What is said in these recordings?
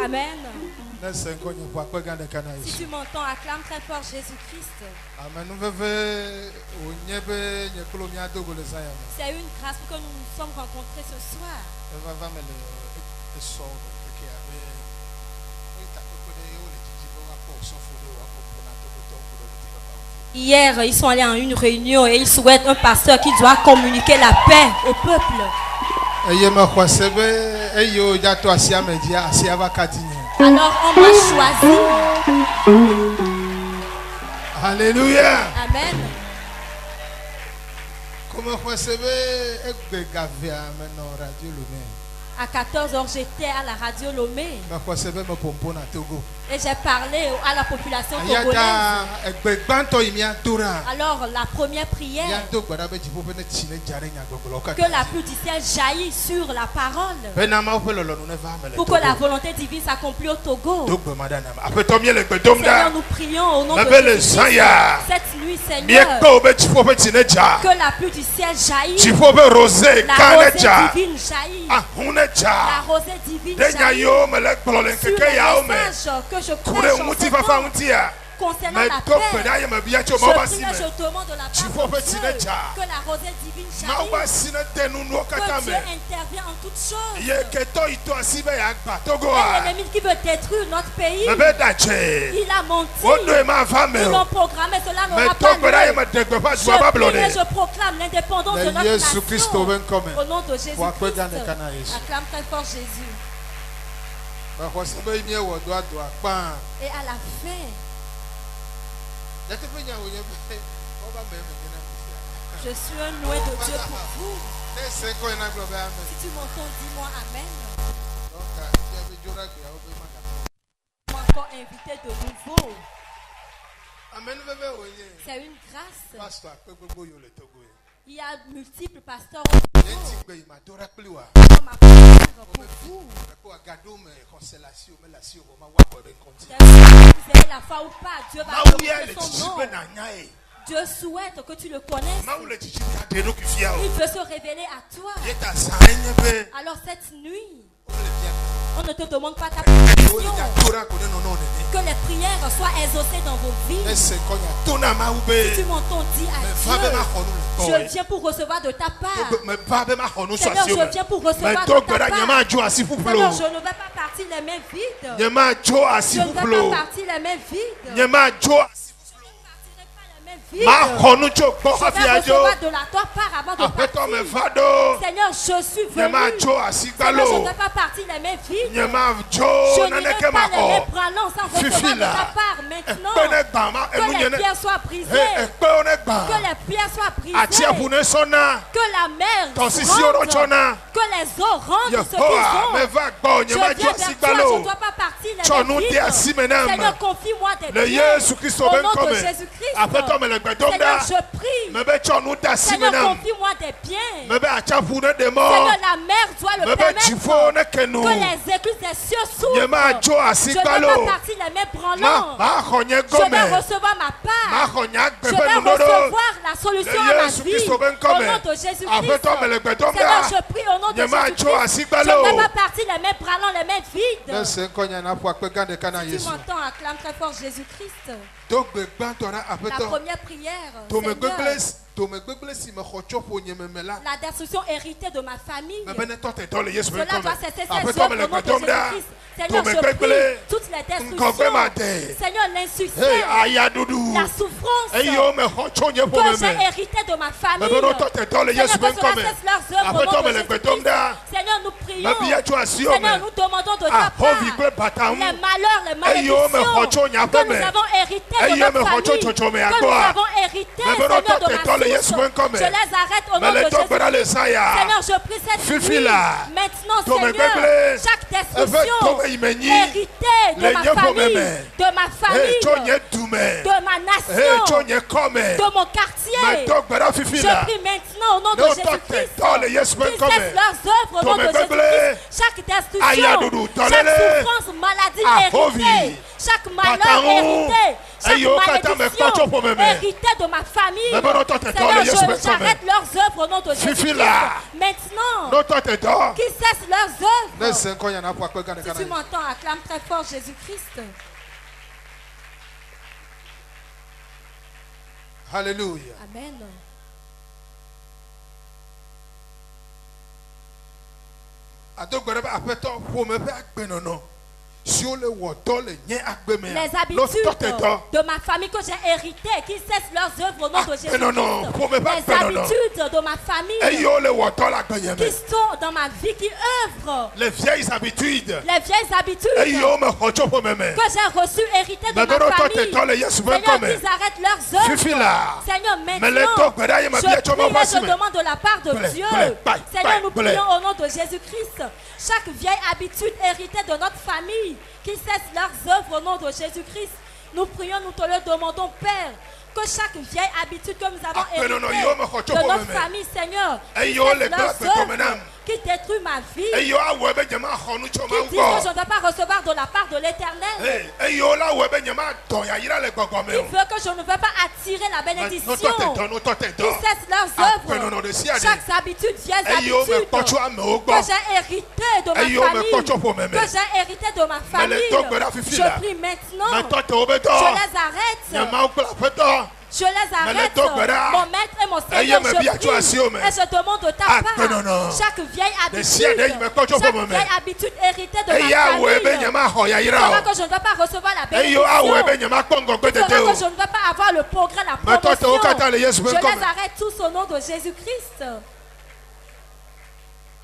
Amen. Si tu m'entends, acclame très fort Jésus-Christ. Amen. C'est une grâce que nous nous sommes rencontrés ce soir. Hier, ils sont allés à une réunion et ils souhaitent un pasteur qui doit communiquer la paix au peuple. Alors on m'a choisi. Alléluia. Amen. Comment vous savez À 14h, j'étais à la radio Lomé. Et j'ai parlé à la population togolaise. Alors la première prière, que la pluie du ciel jaillisse sur la parole, pour que la volonté divine s'accomplisse au Togo. Seigneur, nous prions au nom de Jésus. Cette nuit, Seigneur, que la pluie du ciel jaillisse, la rosée divine jaillit, la rosée divine jaillit sur les messages que je prêche en ce temps. Concernant la paix, je prie, je demande de la part de Dieu que la rosée divine jaillisse, que Dieu intervienne en toutes choses. Et l'ennemi qui veut détruire notre pays, il a menti. Ils l'ont programmé, cela n'aura pas lieu. Je prie et je proclame l'indépendance de notre nation. Au nom de Jésus-Christ, acclame très fort Jésus. Et à la fin, je suis un noué de Dieu pour vous. Si tu m'entends, dis-moi Amen. Encore invité de nouveau. C'est une grâce. Il y a multiples pasteurs au Togo. Comme à prière pour vous. Vous avez la foi ou pas, Dieu va donner son nom. Dieu souhaite que tu le connaisses. Il veut se révéler à toi. Alors cette nuit, on ne te demande pas ta permission. Que les prières soient exaucées dans vos vies. Si tu m'entends, dis à Dieu, je viens pour recevoir de ta part. Seigneur, je viens pour recevoir de ta part. Seigneur, je ne vais pas partir les mains vides. Je ne vais pas partir les mains vides. Je vais recevoir de la toi part avant de partir. Seigneur, je suis venu. Seigneur, je ne vais pas partir les mains vides. Je n'irai pas les mains branlant sans recevoir de ta part maintenant. Que les pierres soient brisées. Que les pierres soient brisées. Que la mer rentre. Que les eaux rentrent ce qu'ils ont. Je viens vers toi, je ne dois pas partir les mains vides. Seigneur, confie-moi des biens. Au nom de Jésus-Christ. Seigneur, je prie. Seigneur, confie-moi des biens. Seigneur, la mer doit le permettre. Que les écluses des cieux s'ouvrent. Je ne vais pas partir les mains branlant. Je vais recevoir ma part. Je vais recevoir la solution à ma vie. Au nom de Jésus-Christ. Seigneur, je prie au nom de Jésus-Christ. Je ne vais pas partir les mains branlant, les mains vides. Si tu m'entends, acclame très fort Jésus-Christ. La première prière, Seigneur, la destruction héritée de ma famille, cela doit cesser ses œuvres au nom de Jésus-Christ. Seigneur, je prie toutes les destructions, Seigneur, l'insuccès, la souffrance que j'ai héritée de ma famille, Seigneur, que cela cesse leurs œuvres au nom de Jésus-Christ. Seigneur, nous prions, Seigneur, nous demandons de ta part les malheurs, les malédictions que nous avons héritées de notre famille, que nous avons héritées, Seigneur, de ma source. Je les arrête au nom de Jésus. Seigneur, je prie cette nuit. Maintenant, Seigneur, chaque destruction héritée de ma famille, de ma nation, de mon quartier, je prie maintenant au nom de Jésus-Christ. Qu'ils cessent leurs œuvres au nom de Jésus-Christ. Chaque destruction, chaque souffrance, maladie héritée, chaque malheur hérité, chaque malédiction héritée de ma famille. Seigneur, j'arrête leurs œuvres au nom de Jésus. Maintenant, qu'ils cessent leurs œuvres. Si tu m'entends, acclame très fort Jésus-Christ. Alléluia. Amen. Les habitudes de ma famille que j'ai héritées, qu'ils cessent leurs œuvres au nom de Jésus-Christ. Les habitudes de ma famille qui sont dans ma vie, qui œuvrent. Les vieilles habitudes que j'ai reçues héritées de ma famille. Seigneur, qu'ils arrêtent leurs œuvres. Seigneur, maintenant, je demande de la part de Dieu. Seigneur, nous prions au nom de Jésus-Christ. Chaque vieille habitude héritée de notre famille, qui cessent leurs œuvres au nom de Jésus-Christ. Nous prions, nous te le demandons, Père, que chaque vieille habitude que nous avons héritée de notre famille, Seigneur, qui cessent leurs œuvres, qui détruit ma vie, qui dit que je ne dois pas recevoir de la part de l'Éternel, qui veut que je ne veux pas attirer la bénédiction, qui cesse leurs œuvres, chaque habitude, vieille habitude que j'ai héritée de ma famille, je prie maintenant, je les arrête. Je les arrête, mon maître et mon Seigneur, je prie et je demande de ta part chaque vieille habitude héritée de ma famille, qui fera que je ne dois pas recevoir la bénédiction, qui fera que je ne dois pas avoir le progrès, la promotion. Je les arrête tous au nom de Jésus-Christ.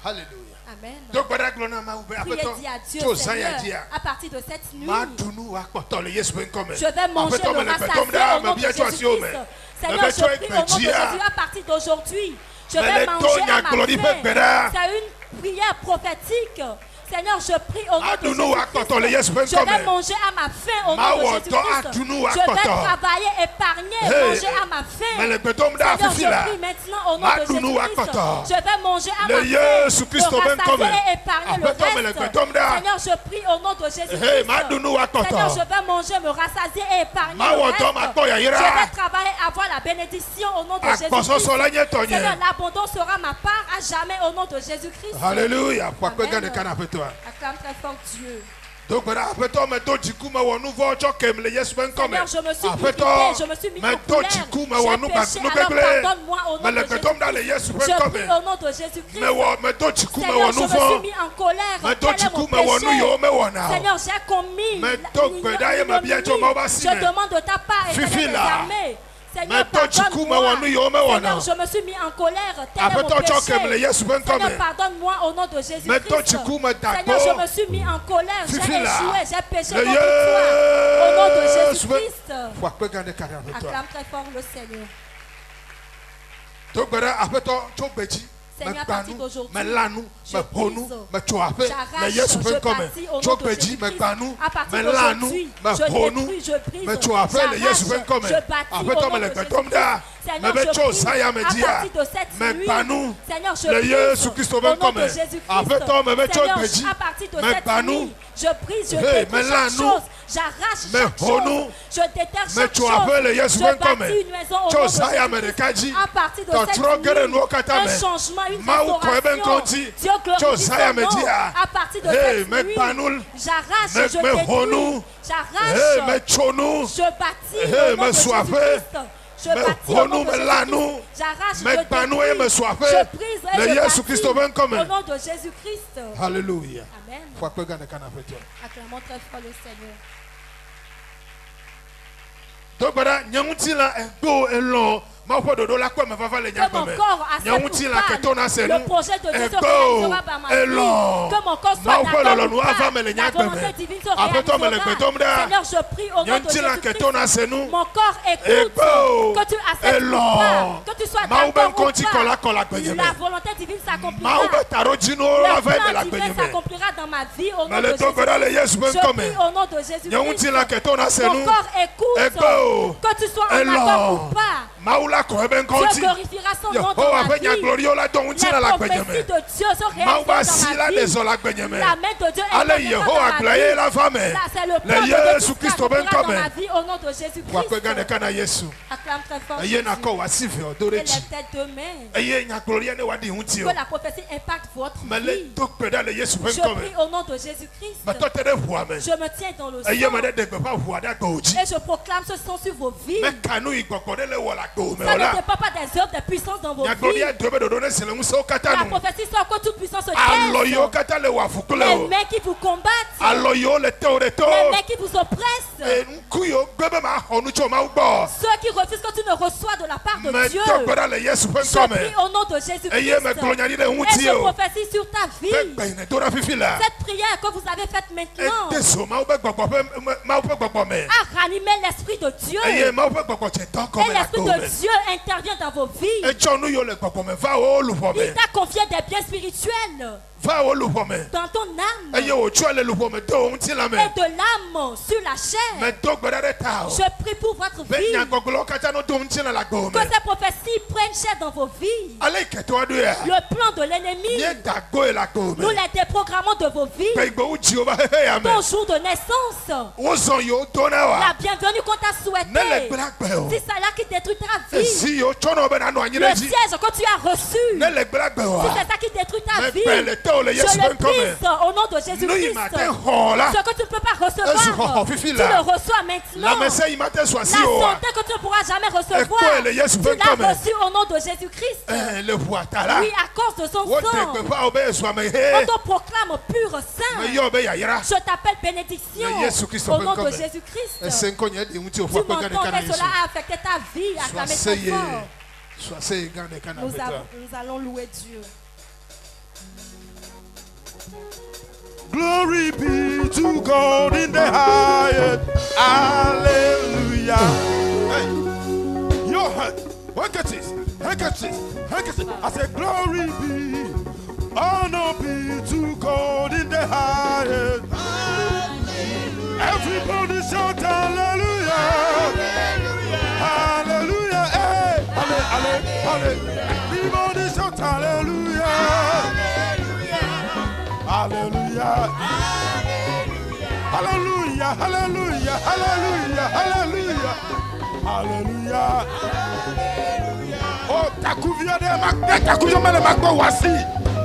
Alléluia. Amen. Priez dit à Dieu, Seigneur, à partir de cette nuit, je vais manger le rassasié au nom de Jésus-Christ. Seigneur, je prie au nom de Jésus, à partir d'aujourd'hui, je vais manger à ma faim. C'est une prière prophétique. Seigneur, je prie au nom de Jésus-Christ. Je vais manger à ma faim au nom de Jésus-Christ. Je vais travailler, épargner, manger à ma faim. Seigneur, je prie maintenant au nom de Jésus-Christ. Je vais manger à ma faim, me rassasier et épargner le reste. Seigneur, je prie au nom de Jésus-Christ. Seigneur, je vais manger, me rassasier et épargner le reste. Je vais travailler, avoir la bénédiction au nom de Jésus-Christ. Seigneur, l'abondance sera ma part à jamais au nom de Jésus-Christ. Alléluia. Acclame très fort Dieu. Seigneur, je me suis irrité, je me suis mis en colère, j'ai péché, alors pardonne-moi au nom de Jésus-Christ. Je prie au nom de Jésus-Christ. Seigneur, je me suis mis en colère, quel est mon péché? Seigneur, j'ai commis l'ignominie. Je demande de ta part et de les armées. Seigneur, pardonne-moi. Seigneur, je me suis mis en colère. Tel est mon péché. Seigneur, pardonne-moi au nom de Jésus-Christ. Seigneur, je me suis mis en colère. J'ai échoué, j'ai péché contre toi. Au nom de Jésus-Christ. Acclame très fort le Seigneur. Seigneur, à partir d'aujourd'hui, je brise, j'arrache, je bâtis au nom de Jésus-Christ. À partir d'aujourd'hui, je détruis, je brise, j'arrache, je bâtis au nom de Jésus-Christ. Seigneur, je prie, à partir de cette nuit, Seigneur, je brise au nom de Jésus-Christ. Seigneur, à partir de cette nuit, je brise, je détruis chaque chose, j'arrache chaque chose, je déterre chaque chose, je bâtis une maison au nom de Jésus-Christ. À partir de cette nuit, un changement, une restauration, Dieu glorifie son nom. À partir de cette nuit, j'arrache, je détruis, j'arrache, je bâtis au nom de Jésus-Christ. Je bâtis au nom de Jésus-Christ. J'arrache, je détruis, je brise et je bâtis au nom de Jésus-Christ. Alléluia. Amen. Acclamons très fort le Seigneur. Que mon corps accepte ou pas le projet de Dieu se réalisera dans ma vie. Que mon corps soit d'accord ou pas, la volonté divine se réalisera. Seigneur, je prie au nom de Jésus-Christ. Mon corre écoute, que tu acceptes ou pas, que tu sois d'accord ou pas, la volonté divine s'accomplira. Le plan divin s'accomplira dans ma vie au nom de Jésus-Christ. Je prie au nom de Jésus-Christ. Mon corps écoute, que tu sois en accord ou pas. Dieu glorifiera son nom dans ma vie. Les prophéties de Dieu sont réalisées dans ma vie. La main de Dieu est dans ma vie. C'est le plan de Dieu qui s'accomplira dans ma vie au nom de Jésus-Christ. Acclame très fort Jésus. Et les têtes de main. Que la prophétie impacte votre vie. Je prie au nom de Jésus-Christ. Je me tiens dans le sang. Et je proclame ce sang sur vos vies. Ça ne dépend pas des œuvres, des puissances dans vos vies. La prophétie sort que toute puissance se casse. Les mains qui vous combattent. Les mains qui vous oppressent. Ceux qui refusent que tu ne reçois de la part de Dieu. Je prie au nom de Jésus-Christ. Et je prophétie sur ta vie. Cette prière que vous avez faite maintenant a ranimé l'esprit de Dieu. Et l'esprit de Dieu intervient dans vos vies. Il t'a confié des biens spirituels dans ton âme et de l'âme sur la chair. Je prie pour votre vie que ces prophéties prennent chair dans vos vies. Le plan de l'ennemi, nous les déprogrammons de vos vies. Ton jour de naissance, la bienvenue qu'on t'a souhaité, c'est cela qui détruit ta vie. Le siège que tu as reçu, c'est ça qui détruit ta vie. Je le prie au nom de Jésus-Christ. Ce que tu ne peux pas recevoir, tu le reçois maintenant. La santé que tu ne pourras jamais recevoir, tu l'as reçu au nom de Jésus-Christ. Oui, à cause de son sang, on te proclame pur sang. Je t'appelle bénédiction au nom de Jésus-Christ. Tu m'entends, mais cela a affecté ta vie. Acclamez très fort. Nous allons louer Dieu. Glory be to God in the highest. Hallelujah. Hey, your hand, handkerchief. I said, glory be, honor be to God in the highest. Everybody shout hallelujah. Hallelujah. Hey, hallelujah. Everybody shout hallelujah. Hallelujah. Hallelujah. Hallelujah. Hallelujah. Hallelujah. Oh, takuvia de mak, takuvia mele makbo wasi.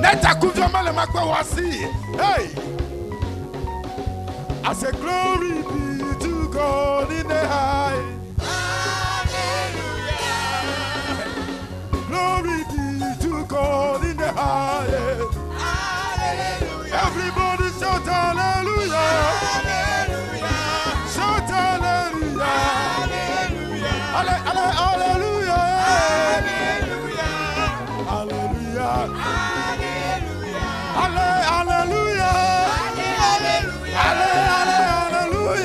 Ne takuvia mele makbo wasi. Hey. I say glory be to God in the high. Hallelujah. Glory be to God in the highest. Everybody shout hallelujah. Hallelujah. Shout hallelujah. Hallelujah. Hallelujah. Hallelujah. Hallelujah. Hallelujah. Hallelujah. Hallelujah.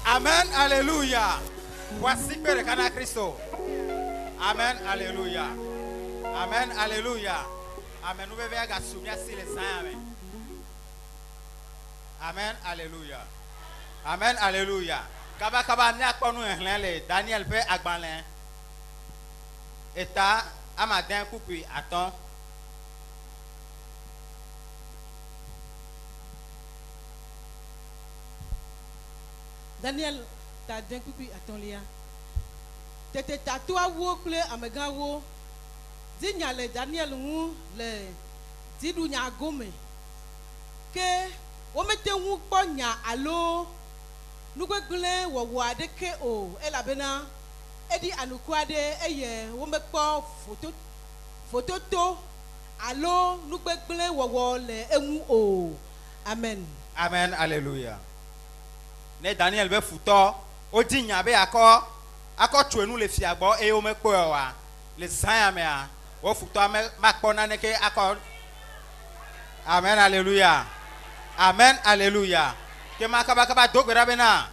Amen, alléluia. Voici que le canal Christo. Amen, alléluia. Amen, alléluia. Amen, nous devons assumer si les saints. Amen. Amen, alléluia. Amen, alléluia. Kaba kaba ni akponu le Daniel pe agbanlen. Eta amadin kupi aton. Daniel ta d'un kupi aton lia. Tete tatua wo kle amegan wo. Dinya le Daniel wu le didu nya gome. Ke wo mete wu kpo nya alo nugbegble wowo ade ke o elabena edi anuku ade eye wo mekpo photo to alo nugbegble wowo le ewu o. Amen. Amen, alléluia. Ne Daniel be futo o dinya be akọ tuenu le fiagbo e o mekpo wa le san me a o futo makpo na ne ke akọ. Amen, alléluia. Amen, alléluia. Que makaba dogbera bena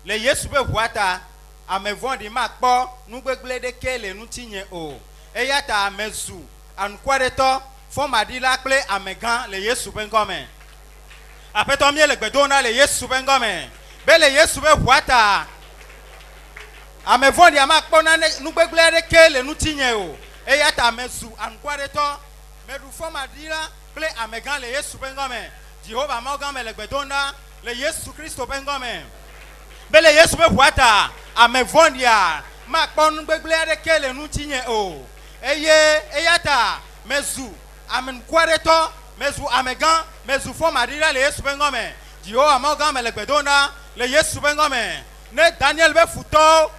le Yesu be boata amevondi makpo nu gbegle de kele nu tinye o eyata amezu ankwareto fomadila kple amegan le Yesu be ngome apeto mie le gbedona le Yesu be ngome be le Yesu be boata amevondi amakpo na nu gbegle de kele nu tinye o eyata amezu ankwareto medu fomadila kple amegan le Yesu be ngome Jehovah mogame le gbedona le Yesu Christo bengome bele Yesu be boata amevondia makpon gbegle de kele nu tinye o eye eyata mezu amen kwareto mezu amegan mezu fo madira le Yesu bengome Jehovah mogame le gbedona le Yesu bengome ne Daniel be futo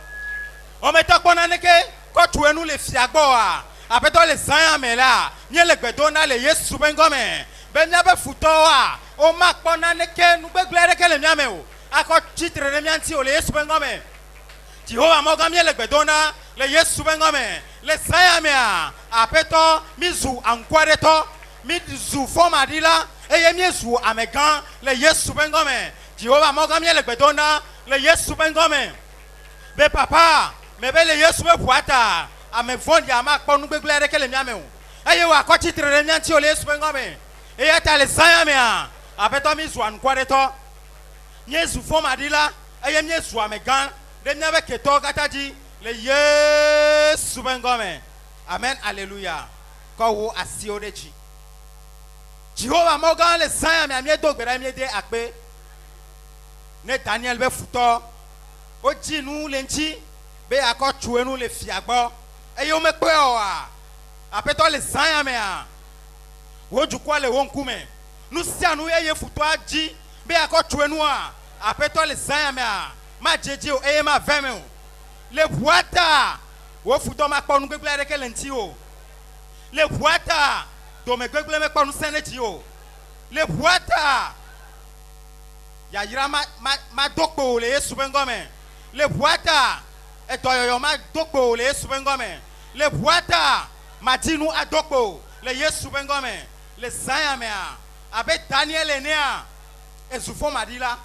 o metakona neke ko tuenu le fiagbo a apeto le san amela nye le gbedona le Yesu bengome benya be futo a o makpona neke nu gbegle ke le miame o akọ titre le mianti o le Yesu bengome Jehovah mogame le gbedona le Yesu bengome le sayamea apeto mizu ankwareto mizu fomadila eye mizu amegan le Yesu bengome Jehovah mogame le gbedona le Yesu bengome be papa me be le Yesu be boata amevondi amakpo nu gbegle ke le miame o eye wa akọ titre le mianti o le Yesu bengome eye ta le sayamea apeto mizu ankwareto Yesu fomadila eye Yesu amegan de nyabe keto kataji le Yesu bengome. Amen, alléluia. Ko wo asio deji Jehovah mogan le san mi amie dogbera mi de akpe ne Daniel be futo o ji nu le nchi be akọ tuenu le fiagbo eye o me pe o a apeto le san mi a wo jukwa le wonkume nu sianu eye futo aji be akọ tuenu a apeto le san mi a ma jeje o eye ma veme o le boata wo futo ma kponu gbegle de kele nti o le boata do me gbegle me kponu seneji o le boata ya yira ma dokpo le Yesu bengome le boata e toyoyo ma dokpo le Yesu bengome le boata ma dinu adokpo le Yesu bengome le sayamea abe Daniel enea ezufo madila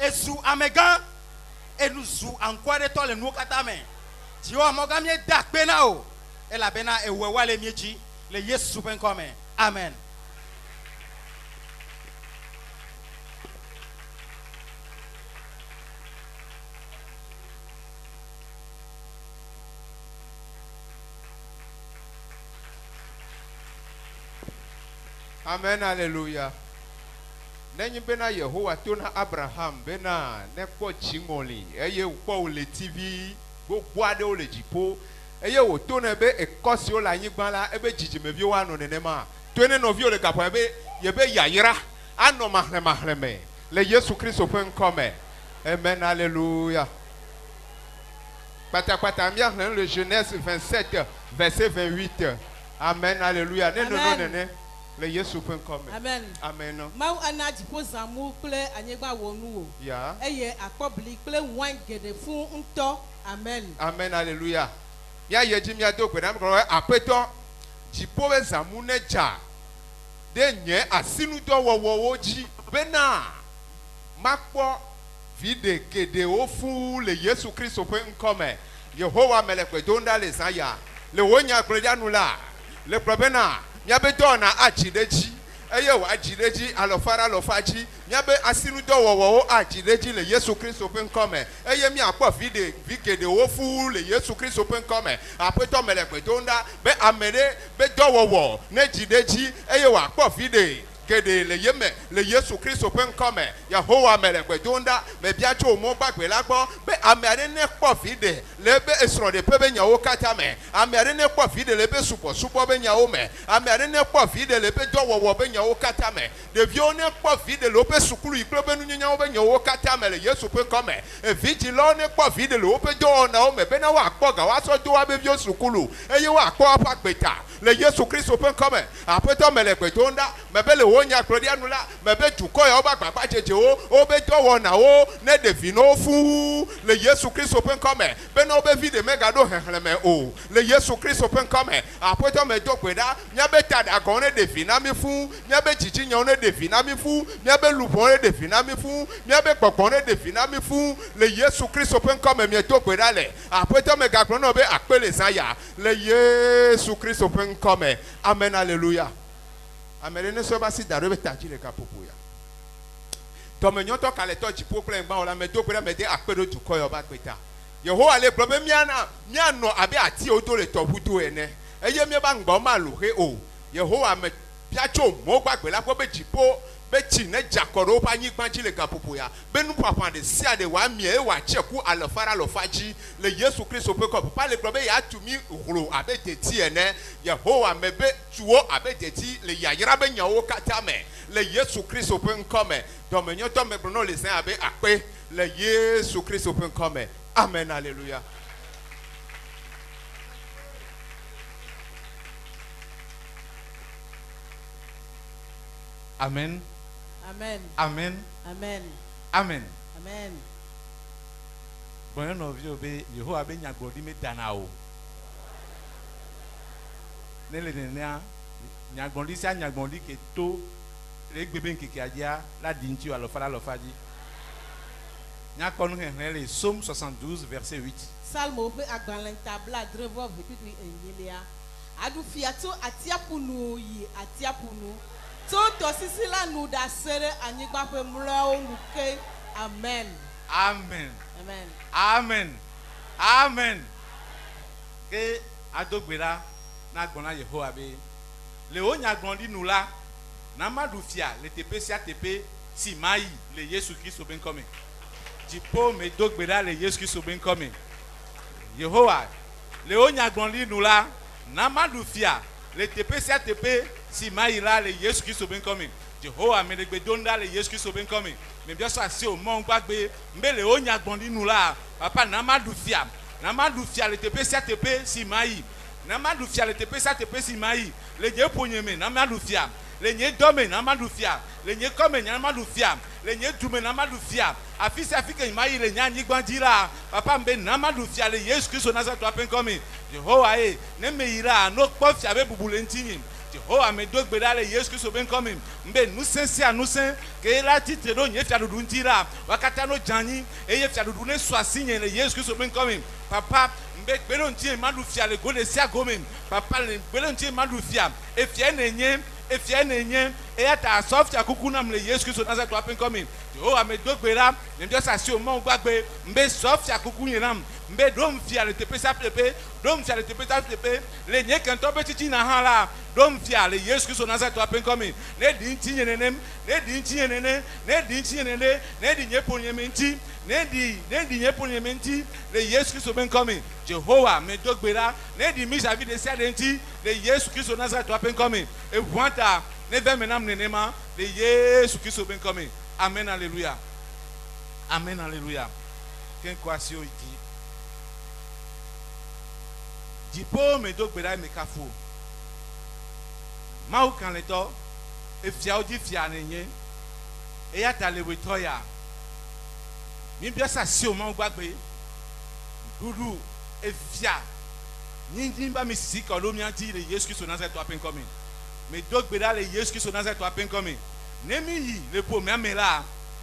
esu amegan enuzu ankware to le nu katame Jehovah mogame dakpe na o ela bena ewe wale mieji le Yesu bengome. Amen. Amen, alléluia. Nenyi bena Yehowa tona Abraham bena ne kpo chingoli eye kpo le TV gbogbo ade o le jipo eye wo tona be ekosi o la yigban la ebe jijimevi wa no nenema tone no vi o le gapo ebe yebe yayira ano mahreme le Yesu Christ open come. Amen, alléluia. Pata mbia le Genèse 27 verset 28 Amen, alléluia. Le Yesu peut comme. Amen. Amen. Mau anaji po zamu kple anyegba wonu o. Ya. Eye akpobli kple wine gede fun nto. Amen. Amen, alléluia. Ya yeji mi ado pe na ko apeto jipo be zamu ne ja. De nye asinu do wowo ji bena makpo vide gede ofu le Yesu Kristo pe nkome. Yehowa melekwe donda le saya. Le wonya klodia nula. Le probena nyabe dona ajideji eye wa ajideji alofara lofaji nyabe asinu do wowo ajideji le Yesu Kristo pe nkome eye mi akpo vigede ofu le Yesu Kristo pe nkome apeto melekwe donda be amere be do wowo ne jideji eye wa akpo vide gede le yeme le Yesu Kristo pe nkome Yehowa melekwe donda me biacho mo gbagbe lagbo be amere ne kpo vide le be esro de pe be nyawo kata me amere ne kpo vide le be supo be nyawo me amere ne kpo vide le be dowowo be nyawo kata me de vio ne kpo vide le be sukulu iklo be nu nyawo be nyawo kata me le Yesu pe nkome e vigilo ne kpo vide le be do na o me be na wa kpo ga wa so do wa be vio sukulu eye wa kpo apagbeta le Yesu Kristo pe nkome apeto melekwe donda me be le onya klodia nula me be tuko ya oba gbagba jeje o be dowo na o ne de vino fu le Yesu Kristo pe nkome be na obe vide mega do henhleme o le Yesu Kristo pe nkome apoto me do peda nya be tada gon ne de vina mi fu nya be chichi nya ne de vina mi fu nya be lubon ne de vina mi fu nya be gbogbo ne de vina mi fu le Yesu Kristo pe nkome me do peda le apoto me ga kron no be akpele saya le Yesu Kristo pe nkome. Amen, alléluia. Amen. Ne so ba si daro be taji le kapopo ya. To me nyoto kale to jipo kle ngba ola me do peda me de akpedo tuko yo ba gbeta. Yehowa le problem miano abe ati odo le to hudu ene. Eye mi ba ngba ma lu he o. Yehowa me piacho mo gbagbe la ko be jipo be chi ne jakoro pa yin gbanji le kapopo ya. Be nu papa de sia de wa mi e wa cheku alofara lofaji le Yesu Kristo pe ko papa le problem ya tumi huro abe teti ene. Yehowa me be tuo abe teti le yayira be nyawo kata me le Yesu Kristo pe nkome. Do me nyoto me brono le sen abe akpe le Yesu Kristo pe nkome. Amen, alléluia. Amen. Amen. Amen. Amen. Amen. Amen. Bon, on vient obé Yehowa be nyagbodi me danao. Nele nenia nyagbodi sia nyagbodi ke to regbebe nkeke adia la dinti alofala lofaji. Le Psaume 72, verset 8. Salmo pe agbanlen tabla drevo vepitu enyelia. Adu fiato atiapunu yi atiapunu. To tosisila nu da sere anyigba pe mlo nuke. Amen. Amen. Amen. Amen. Amen. Ke adogbera na gbona Yehowa be. Le onya gbondi nu la na madu fia le tepe sia tepe si mai le Yesu Kristo ben come. Jipo me dogbera le Yesu Kristo ben come. Yehowa le onya gbondi nu la na madu fia le tepe sia tepe si mai la le Yesu Kristo ben come. Jehovah me legbe donda le Yesu Kristo ben come. Me bien so ase o mon gbagbe mbe le onya gbondi nu la papa na madu fia le tepe sia tepe si mai na madu fia le tepe sia tepe si mai le nye ponyeme na madu fia le nye dome na madu fia le nye come na madu fia le nye dume na madu fia afisi afika mai le nya nyigbandira papa mbe na madu fia le Yesu Kristo na zato apen come. Jehovah ne me ira no kpo fia be bubule ntini. Jehovah me dogbeda le Yesu Kristo ben come. Mbe nusensi anusen ke la titre do nye fia dudu ntira wakata no jani eye fia dudu ne soasinye le Yesu Kristo ben come. Papa mbe gbelo ntie madu fia le gode sia gomen papa le gbelo ntie madu fia e fia nenye e ata softia kukuna mle Yesu Kristo na zato apen come. Jehovah me dogbeda me dio sa si o mo gbagbe mbe softia kukunyiram mbe dom fia le tepe sa tepe dom fia le tepe sa tepe le nye kento be chichi na hala dom fia le Yesu Kristo na zato apen come. Ne di ntinye nenem ne di ntinye nene ne di ntinye nene ne di nye ponyementi ne di nye ponyementi le Yesu Kristo ben come. Jehovah me dogbeda ne di mi javi de sia denti le Yesu Kristo na zato apen come. E wanta ne ve menam nenema le Yesu Kristo ben come. Amen, alléluia. Amen, alléluia. Quelle question dit? Dipo me dogbera me kafu. Mau kaneto e fia odi fia nenye e ya tale wetoya mi bia sa si o mau gbagbe dudu e fia ni ba mi si ko lo mi anti le Yesu Christ Nazareth to apen coming me dogbe da le Yesu Christ Nazareth to apen coming nemi yi le po mi amela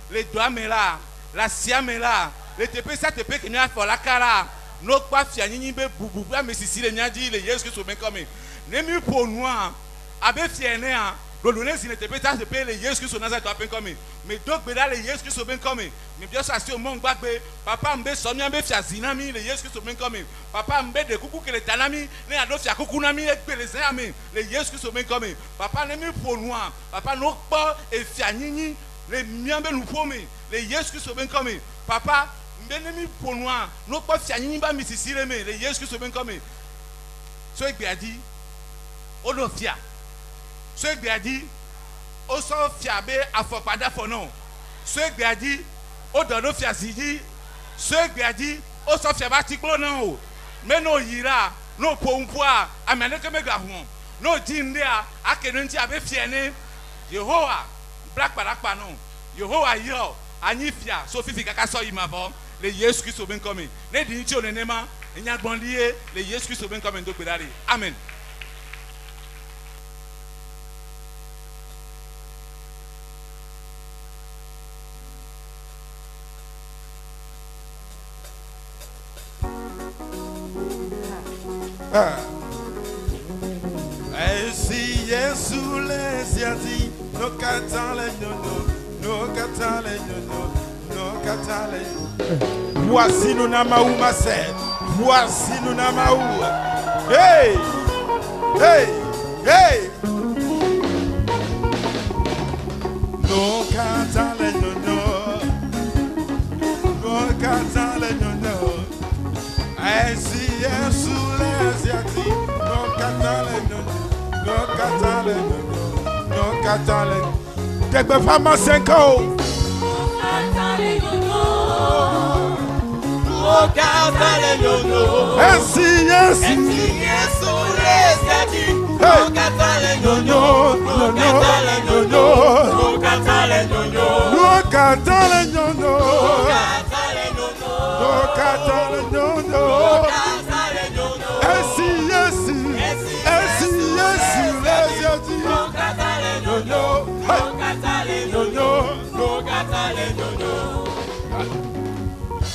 le do amela la si amela le tepe sa tepe ke mi afo la kara no pa fia ni be bubu ba mi si le mi anti le Yesu Christ apen coming nemi po noa abe fiene a lolone si ne te peta se pe le Yesu Christ Nazareth to apen coming me dogbe da le Yesu Christ apen coming me bio sa si o mon gbagbe papa mbe so mi ambe fia zinami le Yesu Christ apen coming papa mbe de kuku kele tanami ne ado fia kuku na mi egbele zen ami le Yesu Christ apen coming papa ne mi ponua papa no po e fia nyinyi le mi ambe nu pomi le Yesu Christ apen coming papa mbe ne mi ponua no po fia nyinyi ba mi sisire me le Yesu Christ apen coming so egbe adi o lo fia so egbe adi o so fia be afopada for no so egbe adi o do no fia sidi so egbe adi o so fia ba ti klo na o me no yira no pompoa amene ke mega ho no jinde a akenu nti abe fia ni Yehowa black parakpa no Yehowa yo anyi fia so fifi kaka so yimavo le Yesu Christ oben coming ne di nti onenema enya gbonlie le Yesu Christ oben coming do gbedare amen. Ainsi Yesu les a dit, no katale no katale no katale. Voici nous namaou ma sœur, voici nous namaou. Hey, hey, hey. No katale no katale no. Ainsi Yesu les a dit, no katale. Quelque femme à 5 ans. Ainsi Yesu les a dit, no katale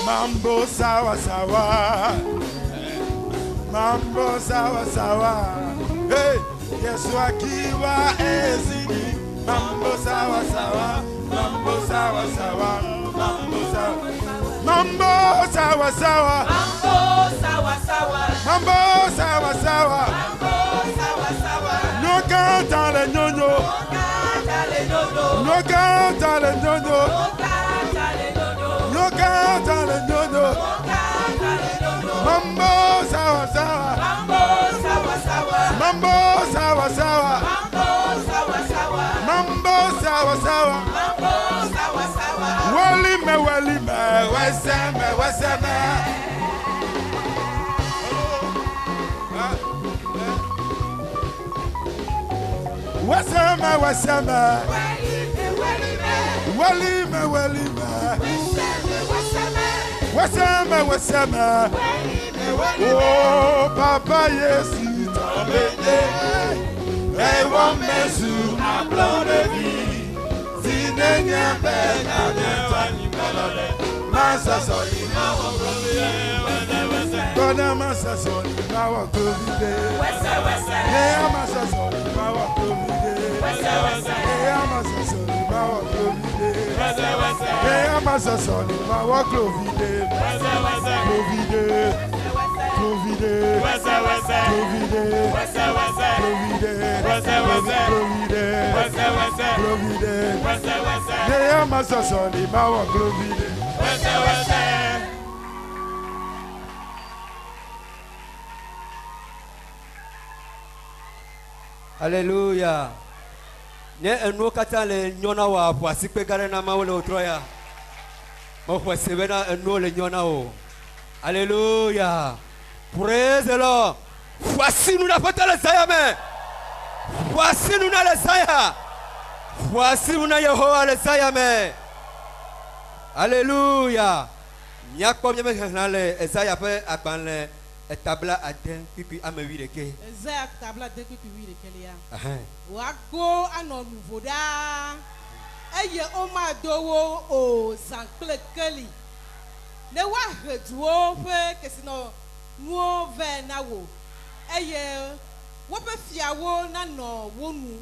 Mambo sawa sawa, mambo sawa sawa. Hey, Yesu akiwa ezini. Mambo sawa sawa, mambo sawa sawa, mambo sawa, mambo sawa sawa, mambo sawa sawa, no katale nyonyo, no katale nyonyo, no katale nyonyo, mambo sawa sawa, mambo sawa sawa, mambo sawa sawa, walime weseme. Wasame. Oh, Papa Yesu, t'embêté. Et on met sous un plan de vie. Si n'est rien fait, Massa soli, Bona massa soli, mawa kovide. Hey, massa soli, mawa kovide. Hey, massa soli, mawa kovide. Hey, massa soli, mawa kovide. Hey, massa soli, mawa kovide. Alléluia. Ne enu kata le nyona wa poasi pe gare na ma wole otroya. Mo poasi bena enu le nyona o. Alléluia. Praise the Lord. Voici nous la porte le Seigneur. Voici nous dans le Zaya. Voici nous dans Yehowa le Zaya mais. Alléluia. Nya ko mi me na le Zaya pe agban le tabla aden pipi amewi de ke. Zaya tabla de pipi wi de ke ya. Wa go ano nouveau da. Eye o ma dowo o sankle keli. Ne wa heduo fe kesino nuo ve na wo. Eye wo pe fiawo na no wonu.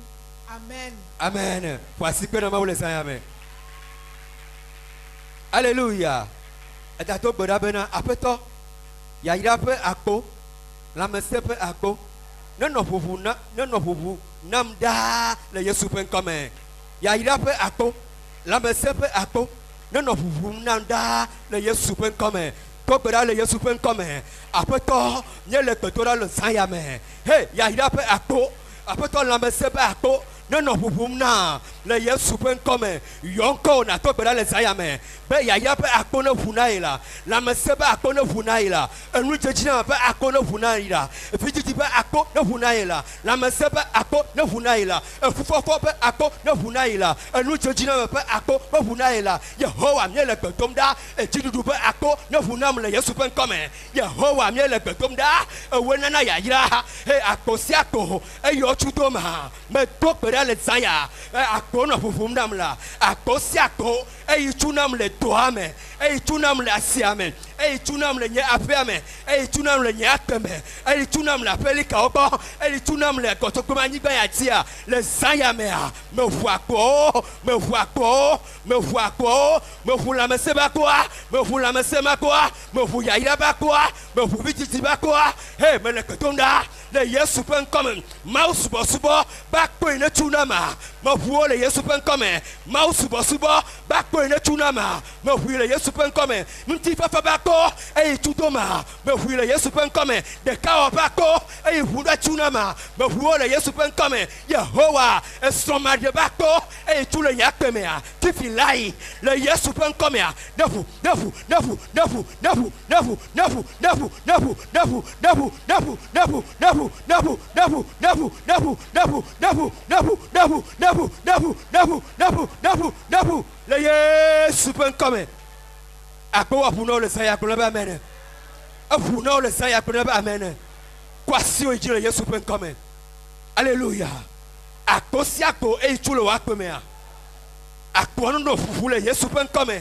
Amen. Amen. Voici que nous le Seigneur. Amen. Alléluia. Et à toi, Bodabena, après toi, il y a un peu à quoi, la messe peu à quoi, non, vous, Namda, le Yesupen comme il y a un peu à quoi, la messe peu à quoi, non, vous, Namda, le Yesupen comme Tokora le Yesupen comme après toi, il y a le Totora le Seigneur. Hey, il y a un peu à quoi, après toi, la messe peu à quoi. Non, vous na le Yesu pen comme yonko na to bela le zayame be ya ya pe akona funaila la meseba akona funaila enu jejina pe akona funaila fiti pe akona funaila la meseba akona funaila fufofo pe akona funaila enu jejina pe akona funaila Yehowa mie le gbedomda ejidudu pe akona funam le Yesu pen comme Yehowa mie le gbedomda ewenana ya yira he akosiako eyo chudoma me to le Zaya, a kona fufumdam la, a kosiako, et tunam le toame, et tunam la siame, et tunam le nya afeme, et tunam le nyateme, et tunam la pelika obo, et tunam le kotokumani bayatia, le Zaya mea, me vois quoi, me vois quoi, me vois quoi, me vous la meseba quoi, me vous la mesema quoi, me vous yaïla ba quoi, me vous vititi ba quoi, hey, me le kotonda, le Yesu pen comme, mouse bosubo, back point tunama, me vous le Yesu pen comme, mouse bosubo, back point tunama, me vous le Yesu pen comme, m'ti papa bako, et tudoma, me vous le Yesu pen comme, de kao bako, et vous la tunama, me vous le Yesu pen comme, Yehowa, et son mari bako, et tout le yakemea, tu filai, le Yesu pen comme, nefu, le Yesu pen comme, à quoi vous le Seigneur pour le amen, vous le Seigneur pour le amen, quoi si on dit le Yesu pen comme, alléluia, à quoi si à quoi et tout le wakemea, à quoi nous vous le Yesu pen comme,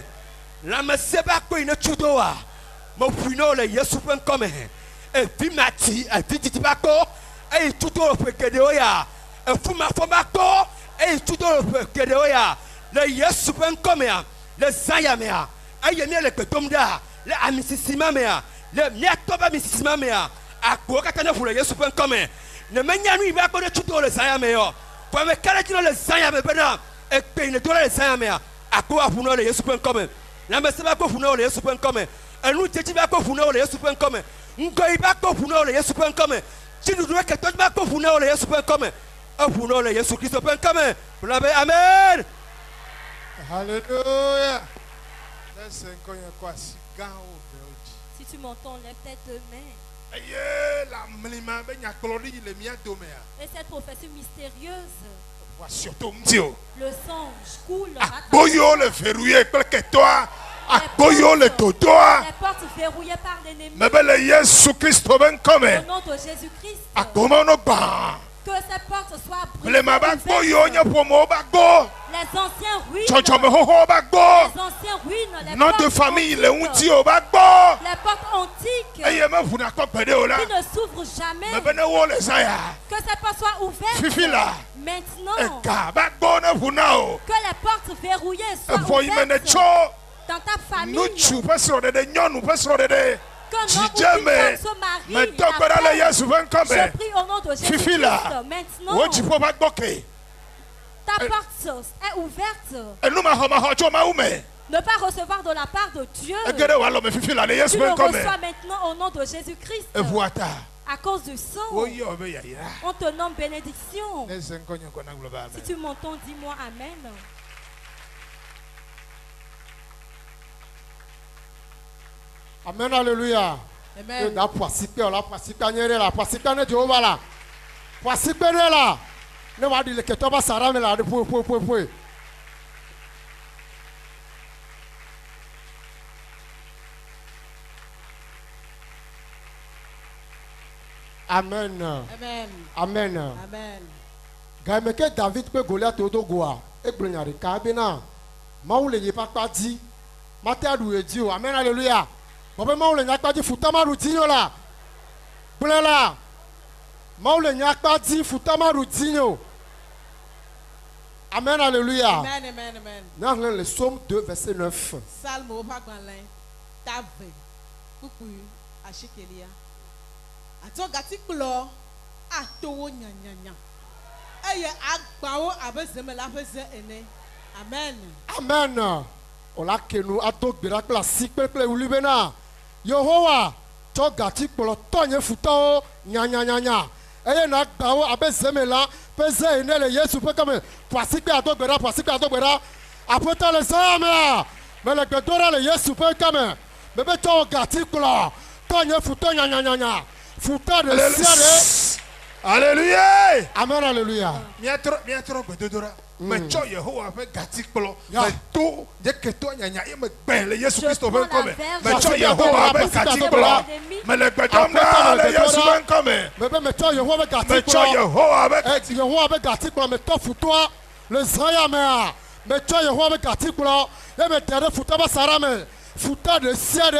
la meseba quoi une chudoa, mon puno le Yesu pen comme, et vimati, et vititibako, et tout le pekedeoya, et fumafomako, et tout le pekedeoya, le Yesu pen comme, le Zayamea, et le petomda, le amisisima mea, le miatoba misisima mea, à quoi katana pour le Yesu pen comme, ne menyanu va pas de tout le Zayamea, pour me caler le Zayamea, et payer le Zayamea, à quoi vous le Yesu pen comme, la meseba ko vous le Yesu pen comme, et nous teti va ko vous le Yesu pen comme, ngoiba ko vous le Yesu pen comme, si nous devons que toi va ko vous le Yesu pen comme, vous le Yesu Christ pen comme, amen. Alléluia. Si tu m'entends, lève tes deux mains. Et cette prophétie mystérieuse, le songe coule à le verrouillé, que toi, à le totoa, les portes verrouillées par l'ennemi. Mais le Yesu Christ ben comme, au nom de Jésus-Christ, à comment nous bat. Que ces portes soient brisées. Les anciens ruines, les anciens ruines, les nom portes de famille, antiques, les portes antiques qui ne s'ouvrent jamais. Que ces portes soient ouvertes maintenant. Que les portes verrouillées soient ouvertes dans ta famille. Que non, se marie. Je prie au nom de Jésus-Christ maintenant. Ta porte est ouverte. Ne pas recevoir de la part de Dieu. Tu le reçois maintenant au nom de Jésus-Christ. À cause du sang, on te nomme bénédiction. Si tu m'entends, dis-moi amen. Amen, alléluia. Amen. Ne va dire que toi, Sarah, mais là, point. Amen. Amen. Amen. Amen. Gaimeke David peut Goliath au Dogoa. Et Blonyari Kabena. Maoule n'est pas dit. Matadou et Dieu. Amen. Alléluia. Papa Maoule n'a pas dit Foutamaru Dino là. Blela. Maoule n'a pas dit Foutamaru Dino. Amen. Alléluia. Amen. Amen. Amen. Nous avons le psaume 2, verset 9. Salmo au Pagmalin. Tave. Coucou. Achikelia. Ato gati klo ato nyanyanya eye agbawo abezeme la feze ene. Amen. Amen. Ola kenu ato gbera kla sikpeple ulibena Yehowa to gati klo tonye futo nyanyanya eye na agbawo abezeme la feze ene le Yesu pe kame pasikpe ato gbera apota le sama me le gbedora le Yesu pe kame bebe to gati klo tonye futo nyanyanya Fouta de ciel. Alléluia. Amen, alléluia. Bien trop bedodora. Mais tu Yehowa avec gatikplo. Mais tout dès que toi nyanya il me belle Jésus Christ au comme. Mais tu Yehowa avec gatikplo. Mais le bedom le Jésus ben comme. Mais tu Yehowa avec gatikplo. Mais tu Yehowa avec gatikplo mais toi foutois le zayama. Mais tu Yehowa avec gatikplo. Et mais terre fouta ba sarame. Fouta de ciel.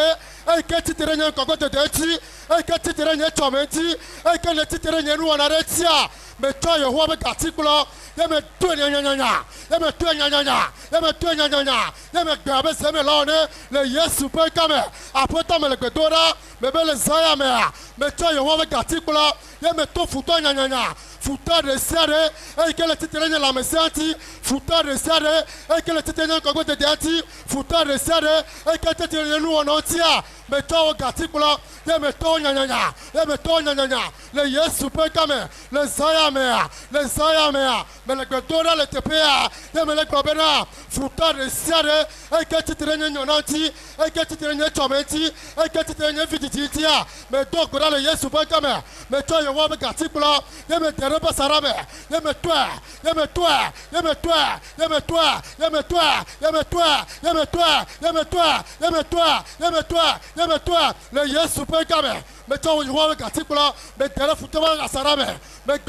Et que tu te rennes encore de déti. Et que tu te rennes chomenti. Et que tu te rennes nous en arrêtia. Mais toi Yehowa avec gatikplo. Yeme tu nyanyanya. Yeme tu nyanyanya. Yeme tu nyanyanya. Yeme gabe seme lone le Yesu pe kame. Apota me le gedora. Mebe le zayama. Mais toi Yehowa avec gatikplo. Yeme tu futo nyanyanya. Fouta de serre, et que le titre la messianti, fouta de serre, et que le titre encore de diati, fouta de serre, et que le titre nous en entier, mais toi au gatikula, et mais toi nyanya, et mais toi nyanya, le Yesu pe kame, le Zayamea, mais le Godora le TPA, et mais le Gobena, fouta de serre, et que le titre nous en entier, et que le titre nous chomenti, et que le titre nous vidititia, mais donc le Yesu pe kame, mais toi au gatikula, et mais Reba Sarame, yeme-toi, le Yesu pe kame, mais toi on voit avec article, mais derrière foutement à Sarame, mais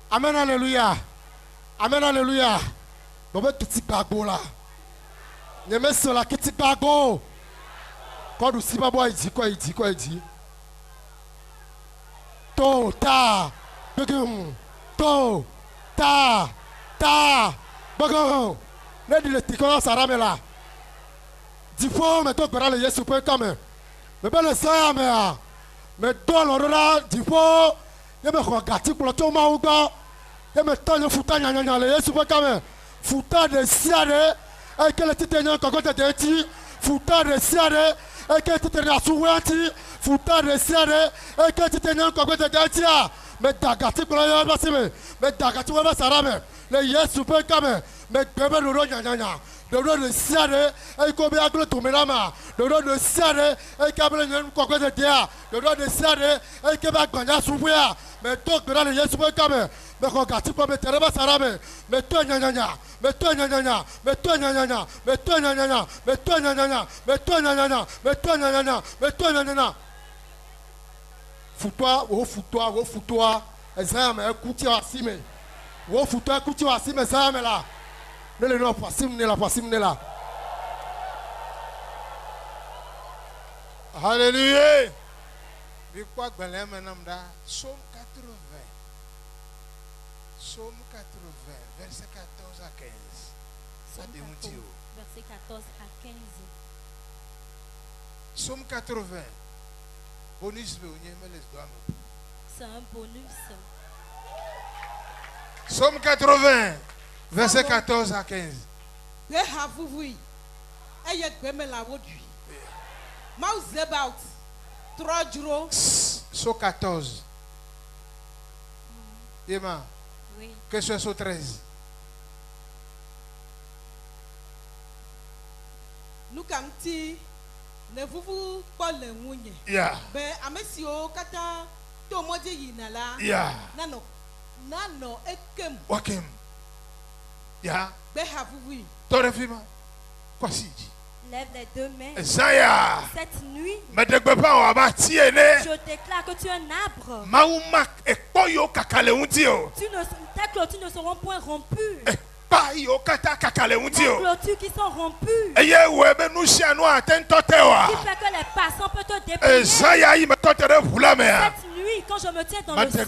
Amen, alléluia. Amen, alléluia. Bobe kiti bago la. Nyeme sola kiti bago. Quand du si babo idi quoi idi. To ta begum. To ta begum. Ne di le tikona sarame la. Di fo me to gbara le Yesu pe kame. Me be le saya me a. Me do lo ra di fo. Ye me ko gati kulo to ma ugo. Ye me tonyo futa nyanya le Yesu pe kame. Fouta de siare, et que le titre n'est encore de déti, fouta de siare, et que le titre n'est souhaité, fouta de siare, et que le titre n'est encore de déti, mais d'agati pour la yabasime, mais d'agati pour la sarame, le Yesu pe kame, mais bébé le ronya nyanya, le ro de siare, et qu'on be aglo tumelama, le ro de siare, et qu'able n'est encore de dia, le ro de siare, et que va gagner souhait, mais donc le Yesu pe kame. Mais quand tu peux mettre la sarame, mais toi nyanya, mais toi nyanya, mais toi nyanya, mais toi nyanya, mais toi nyanya, mais toi nyanya, mais toi nyanya, mais toi nyanya. Fous-toi, Ezra écoutez asime. Fous-toi, écoutez asime Ezra là. Ne le nom passim là. Alléluia. Victoire Belém maintenant Psaume 80. Psaume 80, verset 14 à 15. Verset 14 à 15. Psaume 80. Bonus, c'est un bonus. Psaume 80, verset 14 à 15. So 14. Emma. Oui. Question sur 13. Nous kamti ne vous pas le mounye. Yeah. Ben amesio kata to moje yinala. Yeah. Nano ekem. Wakem. Yeah. Ben havui. Torefima. Quoi si? Lève les deux mains. Zaya. Cette nuit, Je déclare que tu es un arbre. Tes clôtures ne seront point rompues. Les clôtures qui sont rompues. Qui fait que les passants peuvent te dépouiller. Cette nuit, quand je me tiens dans le sang, je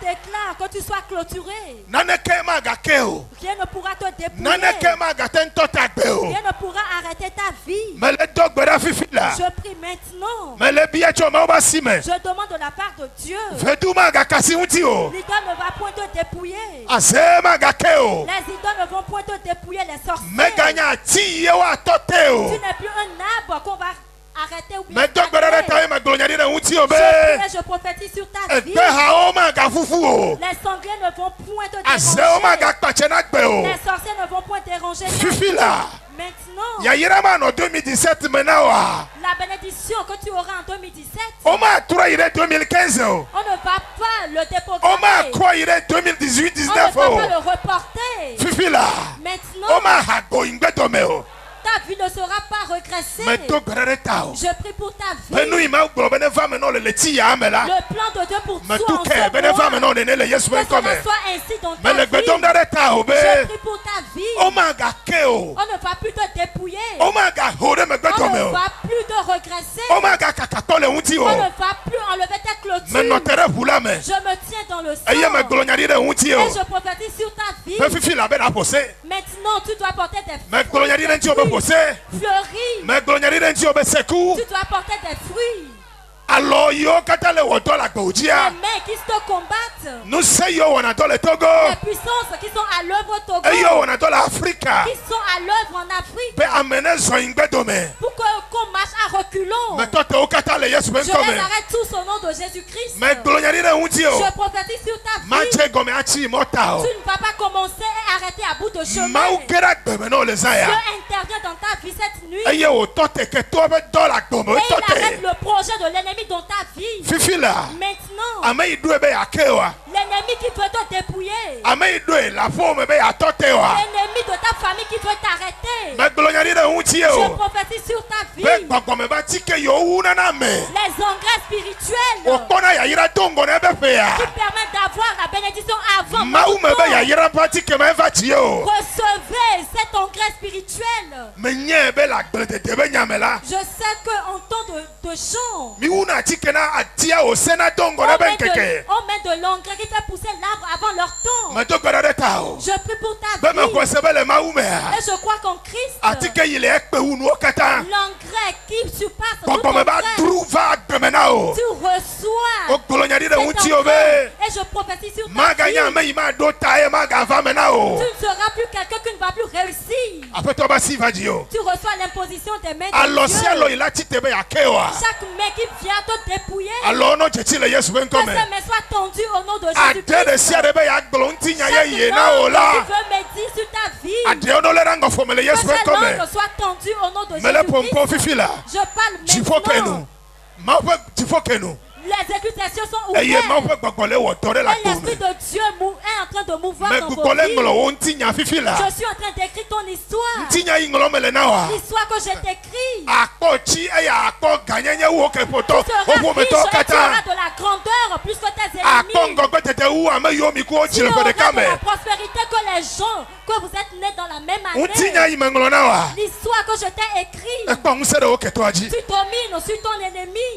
déclare que tu sois clôturé. Rien ne pourra te dépouiller. Rien ne pourra arrêter ta vie. Je prie maintenant. Je demande de la part de Dieu. L'idole ne va point te dépouiller. Les idoles ne vont point te dépouiller, les sorciers. Tu n'es plus un arbre qu'on va arrêter ou bien je prophétise sur ta vie. Les sangliers ne vont point te déranger. Les sorciers ne vont point déranger ta vie. Maintenant, la bénédiction que tu auras en 2017, on ne va pas le déprogrammer. On ne va pas le reporter. Maintenant, ta vie ne sera pas regressée. Je prie pour ta vie. Le plan de Dieu pour toi en ce moment, que cela soit ainsi dans ta vie. Je prie pour ta vie. On ne va plus te dépouiller. On ne va plus te regresser. On ne va plus enlever ta clôture. Je me tiens dans le sang. Et je prophétise sur ta vie. Maintenant, tu dois porter des fruits. Fleuris. Tu dois porter des fruits. Alors, yo katale wotola les koudia. mains qui te combattent. Nous sayons on a dans le Togo. Les puissances qui sont à l'œuvre au Togo. Et yo on a dans l'Afrique. Qui sont à l'œuvre en Afrique. Pe amener zoingbe dome. Pour qu'on marche à reculons. Mais toi te okatale Yesu ben je comme. les arrête tous au nom de Jésus-Christ. Mais gloriani na undio. Je prophétise sur ta vie. Manche gomme achi mortal. Tu ne vas pas commencer et arrêter à bout de chemin. Maukera gbe no le zaya. Dieu intervient dans ta vie cette nuit. Et yo tote que toi be dola gbe. Et il arrête le projet de l'ennemi dans ta vie. Fifila. Maintenant. Ame idwe be akewa. L'ennemi qui veut te dépouiller. Ame idwe la forme be atotewa. L'ennemi de ta famille qui veut t'arrêter. Mais gloriani na undio. Je prophétise sur ta vie. Be gbagome ba tike yo una na me. Les engrais spirituels. Okona ya ira tongo na be fe ya. Qui permettent d'avoir la bénédiction avant. Maume be ya ira patike me va tio. Recevez cet engrais spirituel. Me nye be la gbe de be nyamela. Je sais que en temps de chant. Mi una tike na atia o sena tongo na ben keke. On met de l'engrais qui fait pousser l'arbre avant leur temps. Me to gberere ta o. Je prie pour ta vie. Be me ko sebe le maume. Et je crois qu'en Christ. Atike ile ekpe unu okata. L'engrais qui surpasse tout engrais. Tu reçois. O glonyari de unti obe. Et je prophétise sur ta vie. Maganya me ima do tae magava menao. Tu ne seras plus quelqu'un qui ne va plus réussir. Après toi basi va dio. Tu reçois l'imposition des mains de Dieu. Chaque main qui vient te dépouiller. Alors non je tire Yesu ben comme. Que ces mains soient tendues au nom de Jésus-Christ. Chaque main qui veut médire sur ta vie. Que ces langues soient tendues au nom de Jésus-Christ. Je parle maintenant. Les exécutations sont ouvertes. Et l'Esprit de Dieu est en train de mouvoir dans vos vies. Je suis en train d'écrire ton histoire. L'histoire que j'ai écrite. Tu seras de la grandeur plus que tes ennemis. Tu auras de la prospérité que les gens que vous êtes nés dans la même année. L'histoire que je t'ai écrite. Tu domines sur ton ennemi.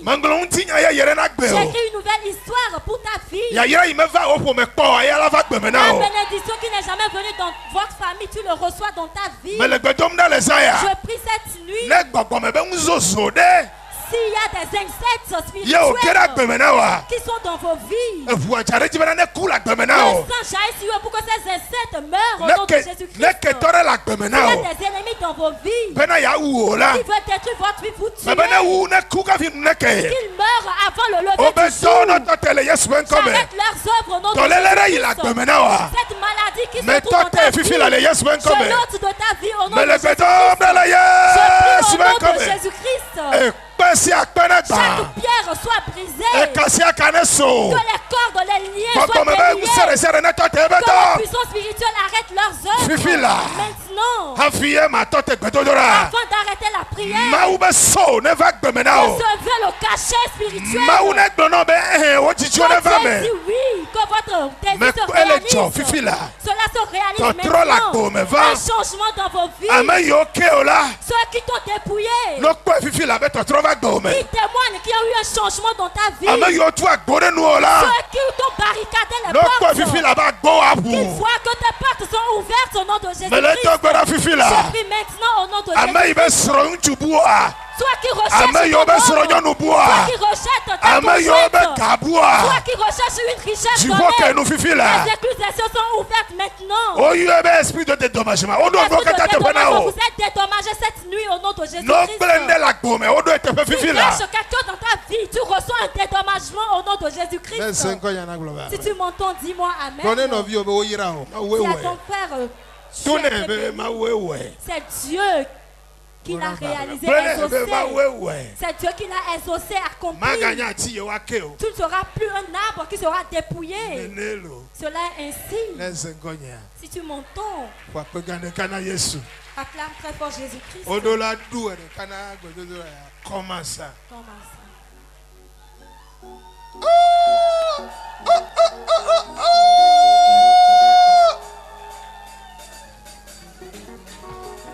J'ai écrit une nouvelle histoire pour ta vie. La bénédiction qui n'est jamais venue dans votre famille, tu le reçois dans ta vie. Je prie cette nuit. S'il y a des insectes spirituels qui sont dans vos vies, le sang jaillit sur eux pour que ces insectes meurent au nom de Jésus-Christ. S'il y a des ennemis dans vos vies qui veulent détruire votre vie, vous tuer, qu'ils meurent avant le lever du jour. J'arrête leurs œuvres au nom de Jésus-Christ. Cette maladie qui se trouve dans ta vie, je l'ôte de ta vie au nom de Jésus-Christ. Je prie au nom de Jésus-Christ. Chaque pierre soit brisée. Que les cordes, les liens soient déliés. Que la puissance spirituelle arrête leurs œuvres. Maintenant, afin d'arrêter la prière, de sauver le cachet spirituel. Dit oui, que votre désir se réalise. Cela se réalise maintenant. Un changement dans vos vies. Ceux qui t'ont dépouillé, qui témoignent qu'il y a eu un changement dans ta vie. Ceux qui t'ont barricadé les portes, qu'ils voient que tes portes sont ouvertes au nom de Jésus-Christ. Je prie maintenant au nom de Jésus-Christ. Soit qui recherche ton nom, soit qui rejette ta conjointe, soit qui recherche une richesse toi-même. Les accusations sont ouvertes maintenant. Vous êtes dédommagé cette nuit au nom de Jésus-Christ. Tu caches quelque chose dans ta vie, tu reçois un dédommagement au nom de Jésus-Christ. Si tu m'entends, dis-moi Amen. C'est ton frère. C'est Dieu qui l'a réalisé, exaucé. C'est Dieu qui l'a exaucé, accompli. Tu ne seras plus un arbre qui sera dépouillé. Cela est ainsi. Si tu m'entends, acclame très fort Jésus-Christ. Comment ça?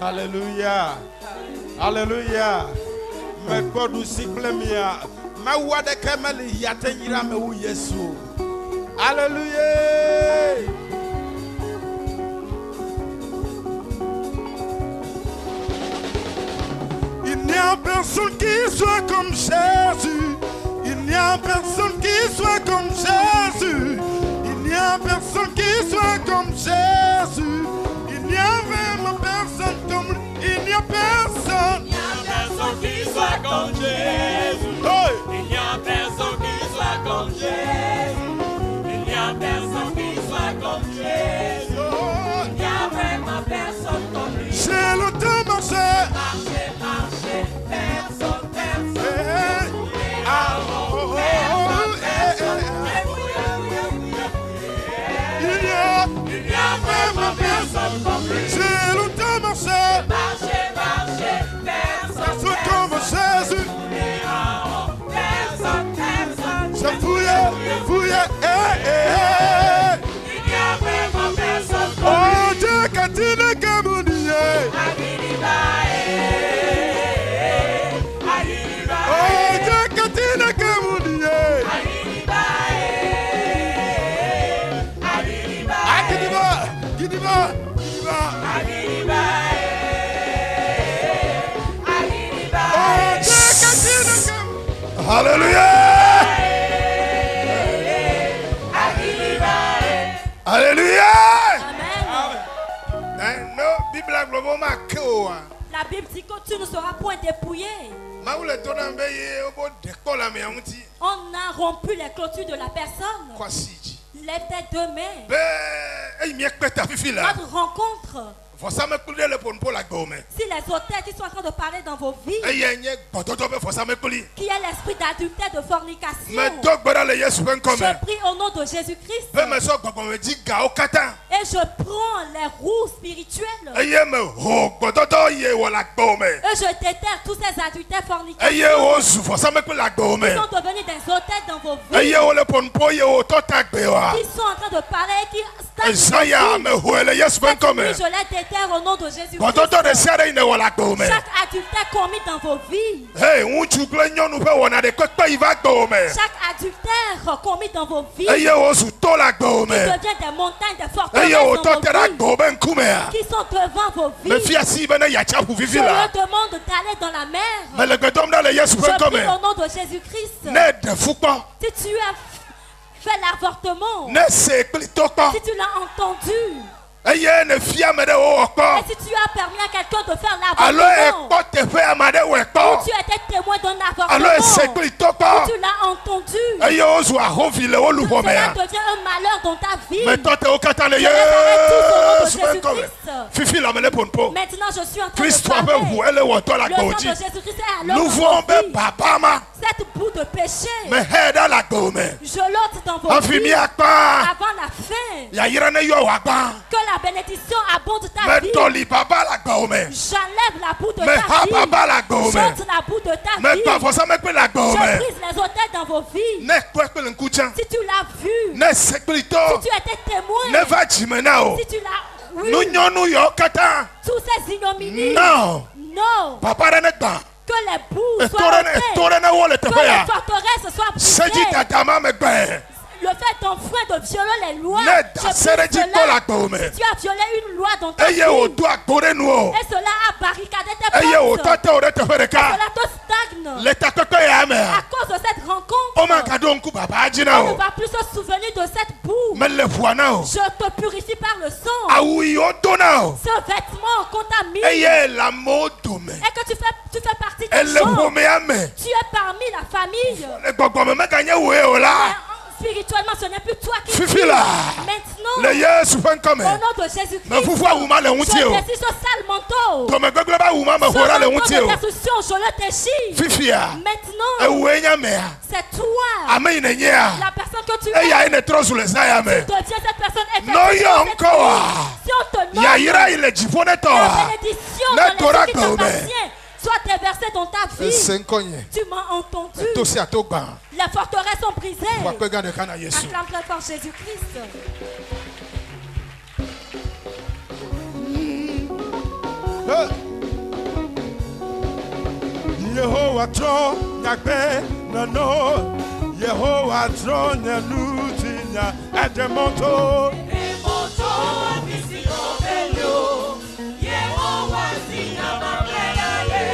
Alléluia. Alléluia. Me kodu siklemia. Ma wade kemeli yate yira me wu Yesu. Alléluia. Il n'y a personne qui soit comme Jésus. Il n'y a personne qui soit comme Jésus. Il n'y a personne qui soit comme Jésus. Il n'y a vraiment personne comme lui. Il n'y a personne. Il n'y a personne qui soit comme Jésus. Il n'y a personne qui soit comme Jésus. Il n'y a personne qui soit comme Jésus. Il n'y a vraiment personne comme lui. C'est le temps marcher. Marcher, personne. Il y a vraiment personne comme lui. C'est le temps marcher. Marcher, personne comme Jésus. Personne. Ça fouille. Il y a vraiment personne comme lui. Oh Dieu, quand il est comme on dit. Oh Dieu, quand il est comme on dit. Alléluia. Alléluia. La Bible dit que tu ne seras point dépouillé. On a rompu les clôtures de la personne. Lève tes deux mains. Notre rencontre. Si les autels qui sont en train de parler dans vos vies, qui est l'esprit d'adultère, de fornication, je prie au nom de Jésus-Christ et je prends les roues spirituelles et je déterre tous ces adultères fornicateurs qui sont devenus des autels dans vos vies, qui sont en train de parler, qui obstacle, je les déterre au nom de Jésus-Christ. Chaque adultère commis dans vos vies, chaque adultère commis dans vos vies, qui devient des montagnes, des forteresses dans vos vies, qui sont devant vos vies, je leur demande d'aller dans la mer. Je prie au nom de Jésus-Christ. Si tu as fait l'avortement, si tu l'as entendu, et si tu as permis à quelqu'un de faire l'avortement, ou tu étais témoin d'un avortement, ou tu l'as entendu, cela devient un malheur dans ta vie. Maintenant je suis en train de parler. Le sang de Jésus-Christ est à l'œuvre. Cette boue de péché, je l'ôte dans vos vies avant la fin. Que la bénédiction abonde ta vie. J'enlève la boue de ta vie. J'ôte la boue de ta vie. Je brise les autels dans vos vies. Si tu l'as vu, si tu étais témoin, si tu l'as tous ces ignominies, non. Que les bouts soient ôtés, que les forteresses soient brisées. Le fait d'enfreindre, de violer les lois, je prie cela. Si tu as violé une loi dans ta vie, et cela a barricadé tes portes, et cela te stagne, à cause de cette rencontre, on ne va plus se souvenir de cette boue. Je te purifie par le sang. Ce vêtement qu'on t'a mis, et que tu fais partie des gens, tu es parmi la famille. Spirituellement, ce n'est plus toi qui vis. Maintenant, au nom de Jésus-Christ, je décide ce sale manteau. Ce manteau de destruction, je le déchire. Maintenant, c'est toi, la personne que tu es. Tu deviens cette personne effectivement. Si on te nomme, la bénédiction de l'Esprit qui t'appartient soit déversée dans ta vie. Tu m'as entendu. Les forteresses sont brisées. Acclame très fort Jésus-Christ. Yehovah tro nyakbe nano. Yehovah tro nyanutinya edemonto. Edemonto abisi obelio. Yehovah sinya mamlelale.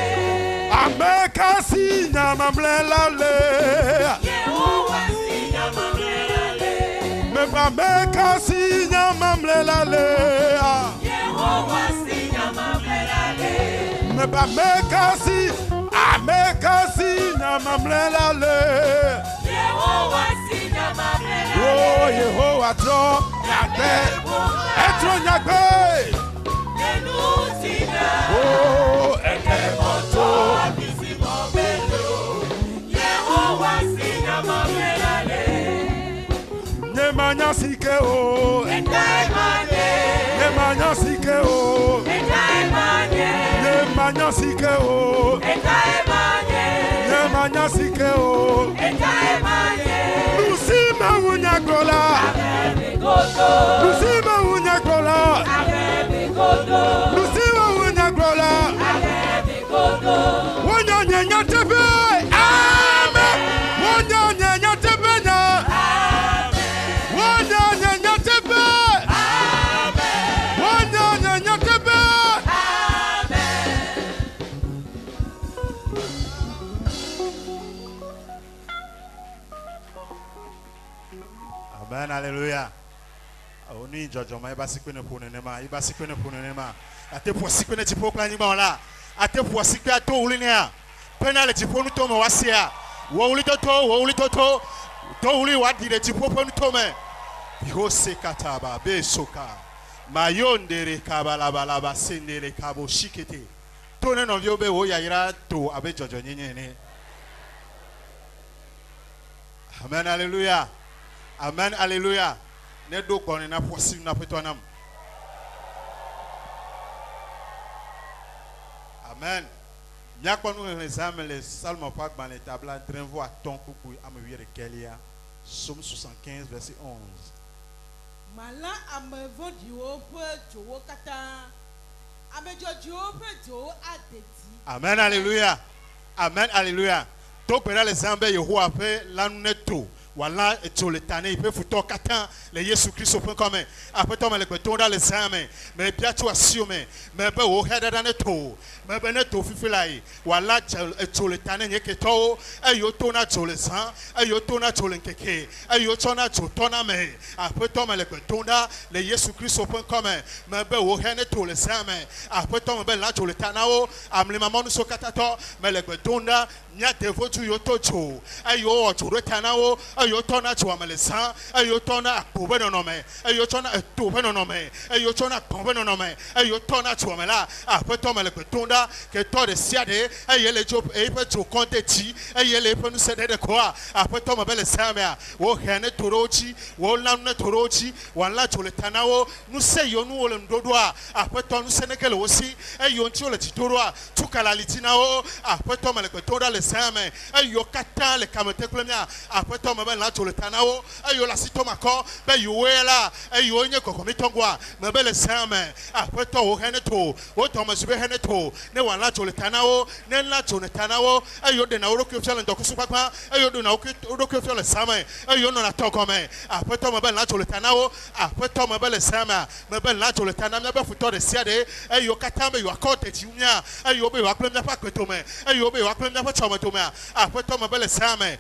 Ameka sinya mamlelale. Yehovah sinya mamlelale. Ameka sinya mamlelale. Yehovah sinya mamlelale. Ameka sinya mamlelale. Yehovah sinya mamlelale. Oh Yehovah tro nyakbe etro nyakbe. Oh edemonto abisi obelio. Yehovah sinya mamlelale. Nemanya sike o. Nemanya sike o. Nemanya sike o. Nemanya sike o. Lusima unyakola. Lusima unyakola. Lusima unyakola. Wonyanya tebe. Amen. Wonyanya tebe na. Wonyanya tebe. Amen. Wonyanya tebe. Amen. Hallelujah. Oni jojoma iba sikwe pour nenema iba sikwe pour nenema ate pour sikwe ne tipo plan ni ba la ate pour sikwe ato ulinea pena le tipo nu to me wasia wo uli to to uli wadi le tipo ponu to me biho sekataba be soka mayondere kabala balaba sendere kabo shikete to ne no viobe wo yayira to abe jojo nyenye. Amen. Hallelujah. Amen. Hallelujah. Ne do gone na posi na petonam. Amen. Nya kwa nous examine les salmes pas dans les tables train voir ton coucou à me virer Kelia. Somme 75 verset 11. Amen, alléluia. Amen, alléluia. Donc, les ambés, Yehoua fait l'anneto. Voilà, et tu le tanné, il peut foutre katan, le Jésus Christ au point commun. Après, tu me le dans les âmes, mais bien tu assumes, mais ben au head dans le tour, mais ben le tour fifilai. Voilà, tu le tanné, n'y a que toi, et yo tona tu le sang, et yo tona tu le keke, et yo tona tu tona me. Après, tu me le tona, le Jésus Christ au point commun, mais ben au head tu le sang, après, tu me là tu le tanao, amli maman nous so katato, mais le tona, n'y a te votu yo tocho, et yo tu le tanao. Ayo tona chuamelesa, ayo tona kubenonome, ayo tona tubenonome, ayo tona kubenonome, ayo tona chuamela, après toma le petunda, que toi de siade, ayo le job, et peut tu compter ti, ayo le peut nous céder de quoi, après toma belle samia, wo hene torochi, wo lamne torochi, wala tu le tanao, nous seyons nous le dodoa, après toi nous sénégal aussi, ayo tu le titoroa, tu calalitinao, après toma le petunda le samé, ayo kata le kamete plumia, après toma là tu le tanao ayo la sitomako be yuela ayo nye kokomitongwa mebe le same après to o heneto o to masube heneto ne wala tu le tanao ne la tu le tanao ayo de na orokyo fiala ndokusu papa ayo de na orokyo fiala same ayo no na to come après to mebe la tu le tanao après to mebe le same mebe la tu le tanao mebe futo de siade ayo katambe yo akote tiunya ayo be wa plemya pa kwetome ayo be wa plemya pa chomatome après to mebe le same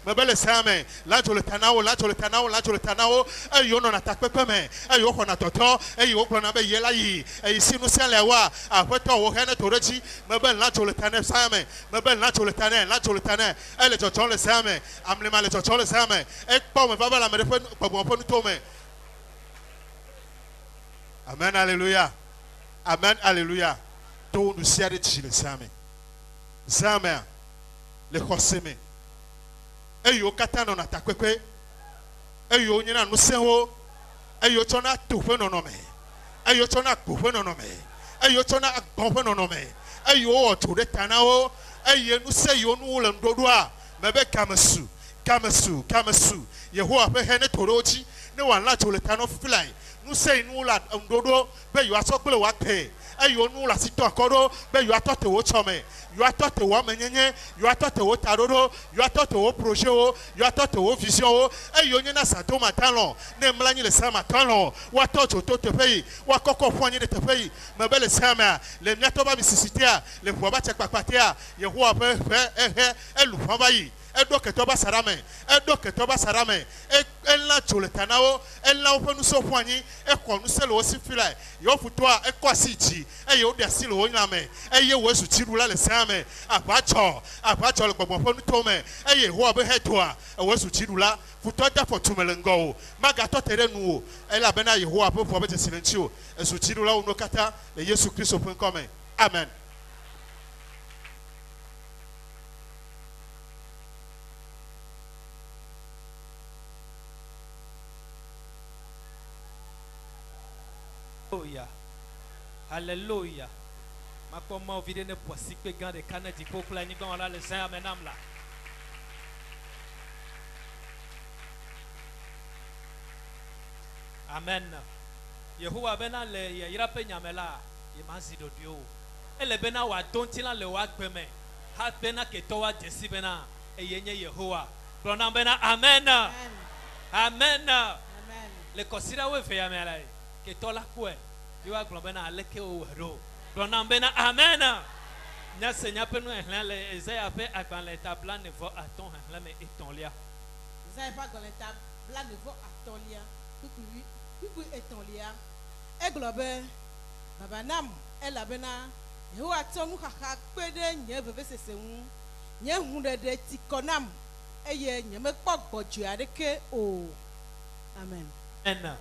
Mabele same, là tu le tanao, là tu le tanao, là tu le tanao, et yo non attaque pas mais, et yo qu'on a toto, et yo qu'on a payé là y, et ici nous sommes les rois, après toi au reine tourji, mabel là tu le tanais same, mabel là tu le tanais, et les toton le same, amlema les toton le same, et pas me va la me répondre, pas bon pour nous tomber. Amen, alléluia. Amen, alléluia. Tout nous sert de le same. Same, le koseme. Eyo katano na takwekwe eyo nyina no senwo eyo chona tofe no no me eyo chona kofe no no me eyo chona agbonfe no no me eyo oto de tanao eye nu se yo nu le ndodo a mebe kamesu Yehowa pe hene torochi ne wan la to le tano filai nu se nu la ndodo be yo asokle wa pe eyo nu la sito akodo be yo atote wo chome you atote wo menyenye you atote wo tarodo you atote wo projet wo you atote wo vision wo eyo nyina sato matalon ne mlanyi le sama talon wa atote to te pays wa kokko fwanyi de te pays me be le sama le miato ba misisitia le fwa ba chekpapatia Yehowa pe elu fwa ba yi edo ketoba sarame ela choletanao ela ofenu so fwanyi ekonu selo osifila yo futoa ekwasiti eyo de asilo onyame eye wesu tirula le same abacho le gbogbo tome eye ho be hetoa wesu tirula futoda fotumelengo magato terenu ela bena Yehowa apo po bete silentio esu tirula unokata le Yesu Kristo point.com. Amen. Alléluia. Ma comment on vide ne possible que grand de Canada pour que la nuit on a le Seigneur maintenant là. Amen. Yehowa bena le ira pe nyamela ye manzi do dio. Ele bena wa tontila le wa peme. Ha bena ke to wa desi bena e yenye Yehowa. Prona bena amen. Amen. Amen. Le considère we fe yamela ke to la kwe. You are globena aleke o ro. Prona bena amen. Nya seigneur pe nous le Isaïe pe akban le tabla ne vo aton la me etonlia. Isaïe pas dans le tabla ne vo atolia. Puis etonlia. E globe baba nam ela bena Yehowa tomu kaka pede nye bebe seseu nye hunde de tikonam eye nye me pogbo ju adeke o. Amen. Amen.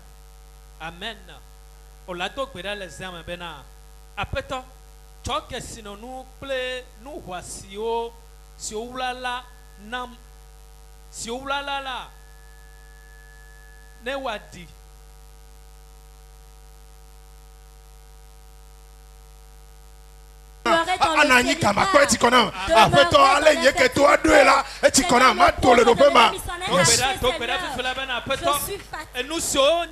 Amen. Olato gbera les âmes bena apeto choke sino nu ple nu hwasio si owulala nam si owulala la ne wadi anani kama kwa etikona afeto ale nyeke to adoela etikona matole do pema Et nous sommes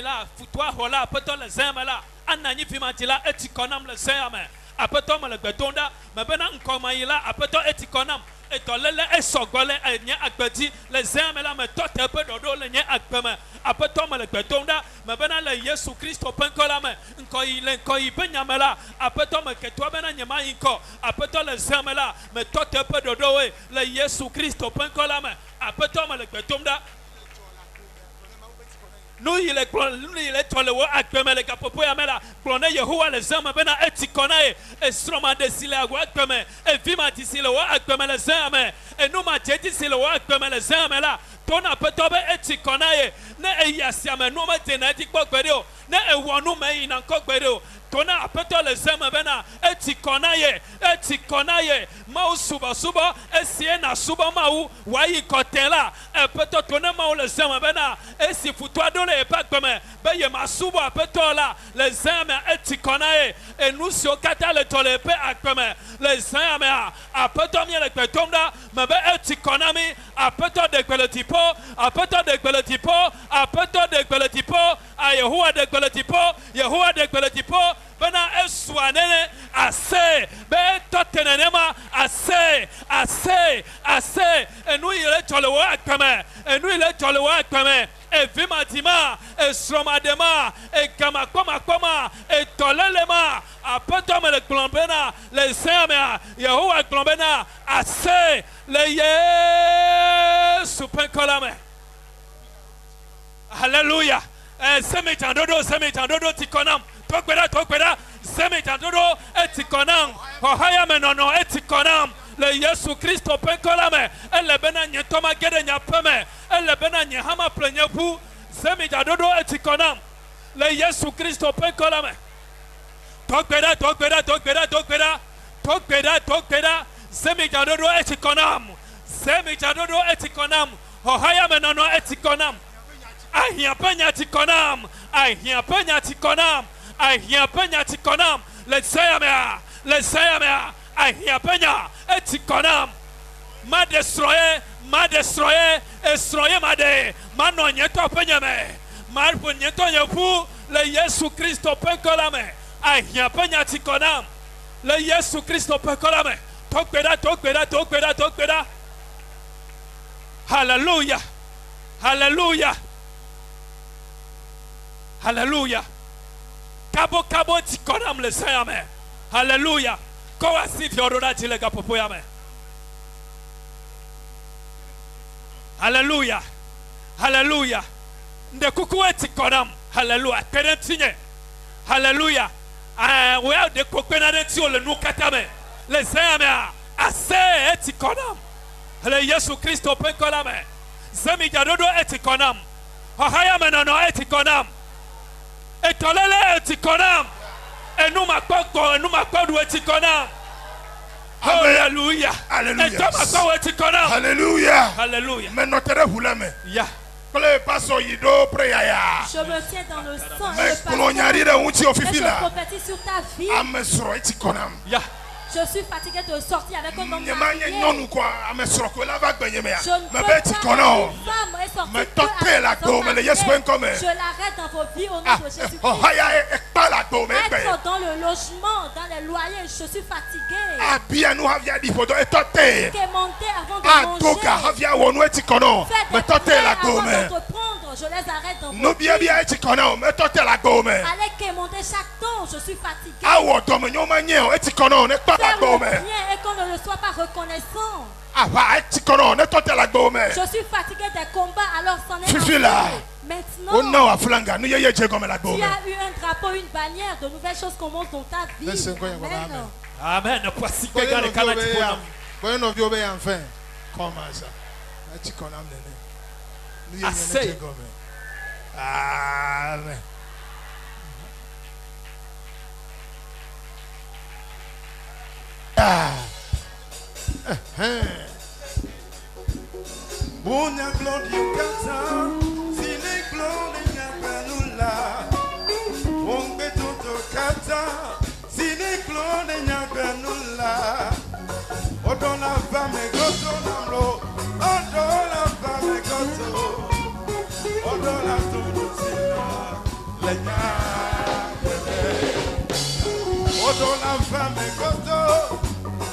là, foutoir, voilà, peut-on les aimer là, Anani Fimatila, et Tikonam le Zéame, Apetom le Betonda, mais ben Nkomaïla, Apeton et Tikonam, et Tolele et Sogole, et Nia Akbeti, les aimes là, mais toi, un peu d'odo, le Nia Akpeme, Apetom le Betonda, mais ben le Yesu Christ au Penkolame, Nkoi Benyamela, Apetom que toi ben Yama Inko, Apeton les aimes là, mais toi, un peu d'odo, le Yesu Christ au Penkolame, Apetom le Betonda. Nous il est tollé akpeme le kapopo ya mela klone Yehowa le zama bena etikona e stroma de sile agwa akpeme e vima ti sile wa akpeme le zama e nous ma teti sile wa akpeme le zama la tona petobe etikona e ne e yasiame no ma tenati kokbedo ne e wonu me ina kokbedo tona apeto le zama bena etikona ye mau suba esie na suba mau wayi kotela e peto tona mau le zama bena esi futwa do le pas comme ben ye masuba petola les âmes etikonae et nous sur kata le tolepe akome les âmes a petomie le petomda mais ben etikonami a peto de quelotipo a peto de quelotipo a peto de quelotipo a Yehowa de quelotipo bena eswanene assez ben totenenema assez et nous il est tolewa akome et vimatima et sromadema et kamakoma et tolelema a potom le clombena les sema Yehowa clombena assez le Yesu penkolame Alléluia semitandodo tikonam tokweda semitandodo etikonam ohaya menono etikonam le Yesu Christo penkolame ele bena nyetoma gede nyapeme ele bena nyehama plenyepu semitandodo etikonam le Yesu Christo penkolame tokweda semitandodo etikonam ohaya menono etikonam ahia penya tikonam le sayamea ahia penya etikonam ma destroyer made mano nyeto penyame marpo nyeto nyepu le Yesu Christo penkolame ahia penya tikonam le Yesu Christo penkolame tokweda Hallelujah. Kabo tikonam le sayame. Hallelujah. Kowa si fiorora tile kapopo yame. Hallelujah. Nde kukuwe tikonam. Hallelujah. Kedentinye. Hallelujah. Wea de kokwena denti ole nukatame. Le sayame ase etikonam. Le Yesu Christo penkolame. Zemi jadodo etikonam. Ohaya menono etikonam. Etolele etikonam. Enuma koko etikonam. Hallelujah. Hallelujah. Mais notre roulame. Yeah. Je me tiens dans le sang. Mais je prophétise sur ta vie. Je suis fatigué de sortir avec un homme marié. Je ne peux pas une femme est sortie peu avec son mari. Je l'arrête dans vos vies au nom de Jésus-Christ. Être dans le logement, dans les loyers, je suis fatigué. Quémander avant de manger. Faites des prières avant d'entreprendre. Je les arrête dans vos vies. Allez quémander chaque temps, je suis fatigué. Faire le bien et qu'on ne le soit pas reconnaissant. Je suis fatigué des combats, alors c'en est maintenant. Tu as eu un drapeau, une bannière, de nouvelles choses commencent dans ta vie. Amen. Assez. Amen. Bunya gloria kata, sine gloria benula. Wongbe toto kata, sine gloria benula. Odona va me goto namlo, odona va me goto. la femme goto.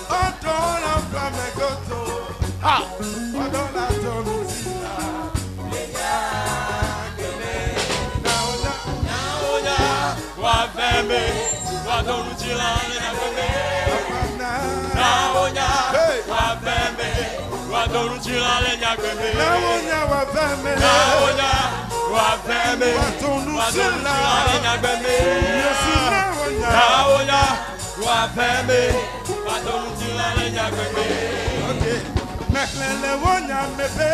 Odon la femme goto. Ah. Odon la domicila. Naoya. Wa femme. Wa domicila. Naoya. Wa femme. Wa domicila. Naoya wa femme. Naoya. Wa femme. Wa domicila. Naoya. Wa femme. Wa domicila. Okay. Meklele wonya mebe.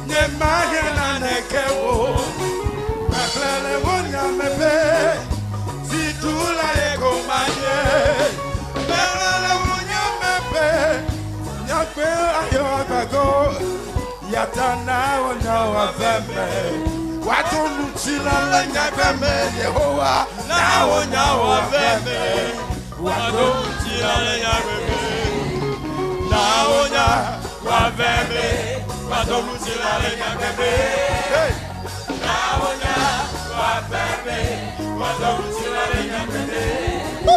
Nye magena nekewo. Meklele wonya mebe. Zitula eko manye. Meklele wonya mebe. Nyakwe ayo agago. Yatana wonya wafeme. Watonu chila la nyakwe Yehowa. Na wonya wafeme. Watonu chila la nyakwe. Na wonya wafeme. Watonu chila la nyakwe. Na wonya wafeme. Watonu chila la nyakwe. Na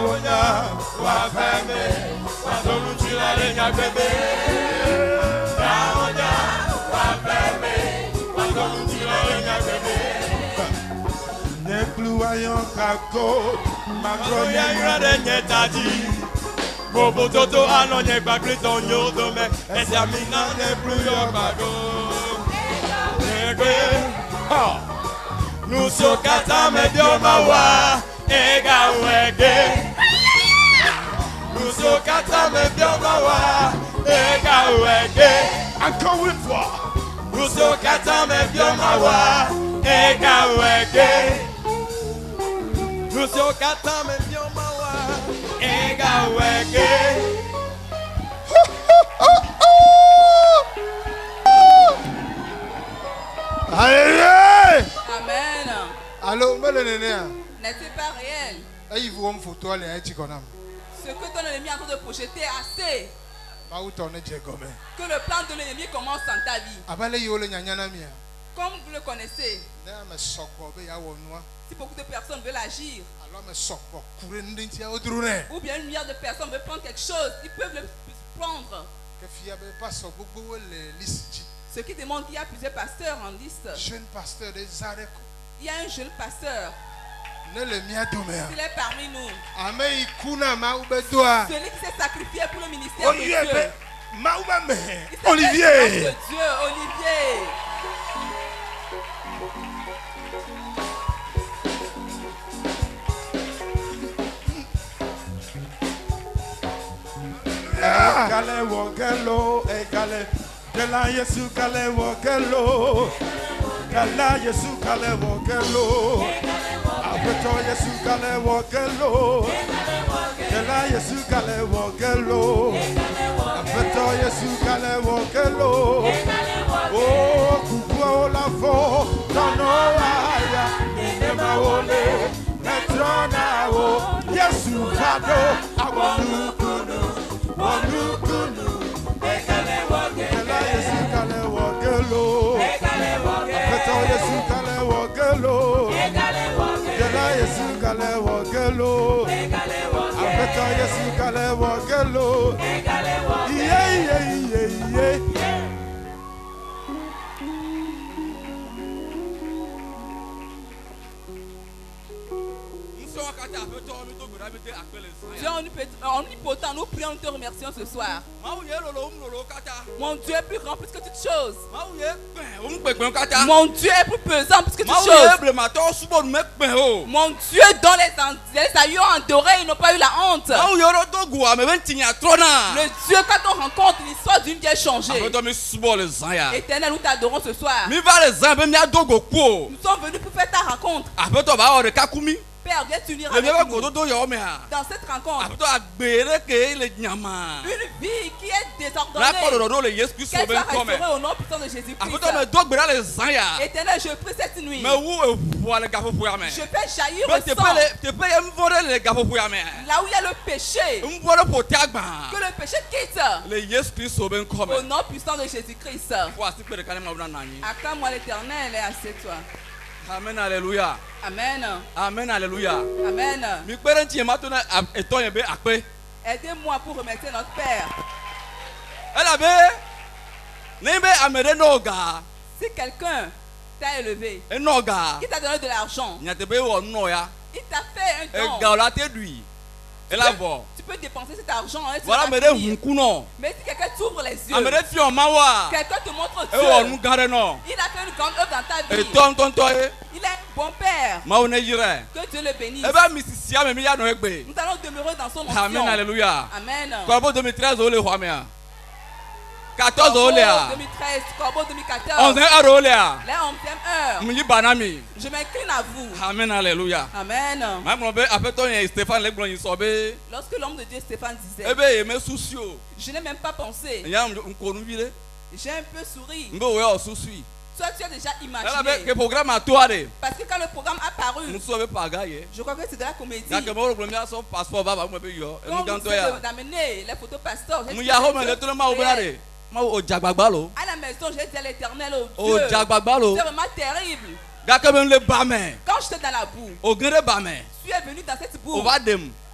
wonya wafeme. Watonu chila la nyakwe. Na wonya wafeme. Watonu chila la nyakwe. Neplu ayon kako. Magoya irade nyetadi. Bobo toto ano nye bagli ton yo dome. Esamina ne plus yo bago. Nege. Ha. Nuso kata me dio mawa. Ega wege. Nuso kata me dio mawa. Ega wege. Encore une fois. Nuso kata me dio mawa. Ega wege. Nuso kata me dio mawa. Ega wege. Alléluia. Amen. Allô, N'est-ce pas réel? Ce que ton ennemi est en train de projeter assez. Que le plan de l'ennemi commence dans ta vie. Comme vous le connaissez, si beaucoup de personnes veulent agir, ou bien une milliard de personnes veulent prendre quelque chose, ils peuvent le prendre. Ce qui demande qu'il y a plusieurs pasteurs en liste. Jeune pasteur de Zareko. Il y a un jeune pasteur. Il est parmi nous. Celui qui s'est sacrifié pour le ministère de Dieu. Olivier. De Dieu, Olivier. Kale wogelo, kale. Kala Yesu kale wogelo. Kala Yesu kale wogelo. Apeto Yesu kale wogelo. Kala Yesu kale wogelo. Apeto Yesu kale wogelo. Oh, kukwa olafo, tono aya, nema ole, metrona o. Yesu kado, awonukunu, wonukunu. Kala Yesu kale wogelo. Apeto Yesu kale wogelo. Kala Yesu kale wogelo. Apeto Yesu kale wogelo. Yeah, yeah, yeah, yeah. Dieu omnipotent, nous prions, nous te remercions ce soir. Mon Dieu est plus grand plus que toutes choses. Mon Dieu est plus pesant plus que toutes choses. Mon Dieu dont les aïeux ont adoré, ils n'ont pas eu la honte. Le Dieu quand on rencontre, l'histoire d'une vie est changée. Éternel, nous t'adorons ce soir. Nous sommes venus pour faire ta rencontre. Père, viens t'unir avec nous. Dans cette rencontre, une vie qui est désordonnée, qu'elle soit restaurée au nom puissant de Jésus-Christ. Éternel, je prie cette nuit. Je fais jaillir le sang. Là où il y a le péché, que le péché quitte. Au nom puissant de Jésus-Christ. Acclame-moi l'Éternel et assieds-toi. Amen, alléluia. Amen. Amen, alléluia. Amen. Aidez-moi pour remercier notre Père. Si quelqu'un t'a élevé, qui t'a donné de l'argent, il t'a fait un don. Tu peux dépenser cet argent. Voilà, mais si quelqu'un t'ouvre les yeux, quelqu'un te montre Dieu, il a fait une grande œuvre dans ta vie. Il est un bon père. Que Dieu le bénisse. Nous allons demeurer dans son onction. Amen, alléluia. Amen. 14 Corbeau 2013, Corbeau 2014. 11e heure. La 11e heure. Je m'incline à vous. Amen, alléluia. Amen. Lorsque l'homme de Dieu Stéphane disait, je n'ai même pas pensé. J'ai un peu souri. Toi, tu as déjà imaginé. Parce que quand le programme a paru, je crois que c'est de la comédie. Quand vous d'amener les photos pasteurs, à la maison, j'ai dit à l'Éternel, oh Dieu, c'est vraiment terrible. Quand j'étais dans la boue, tu es venu dans cette boue,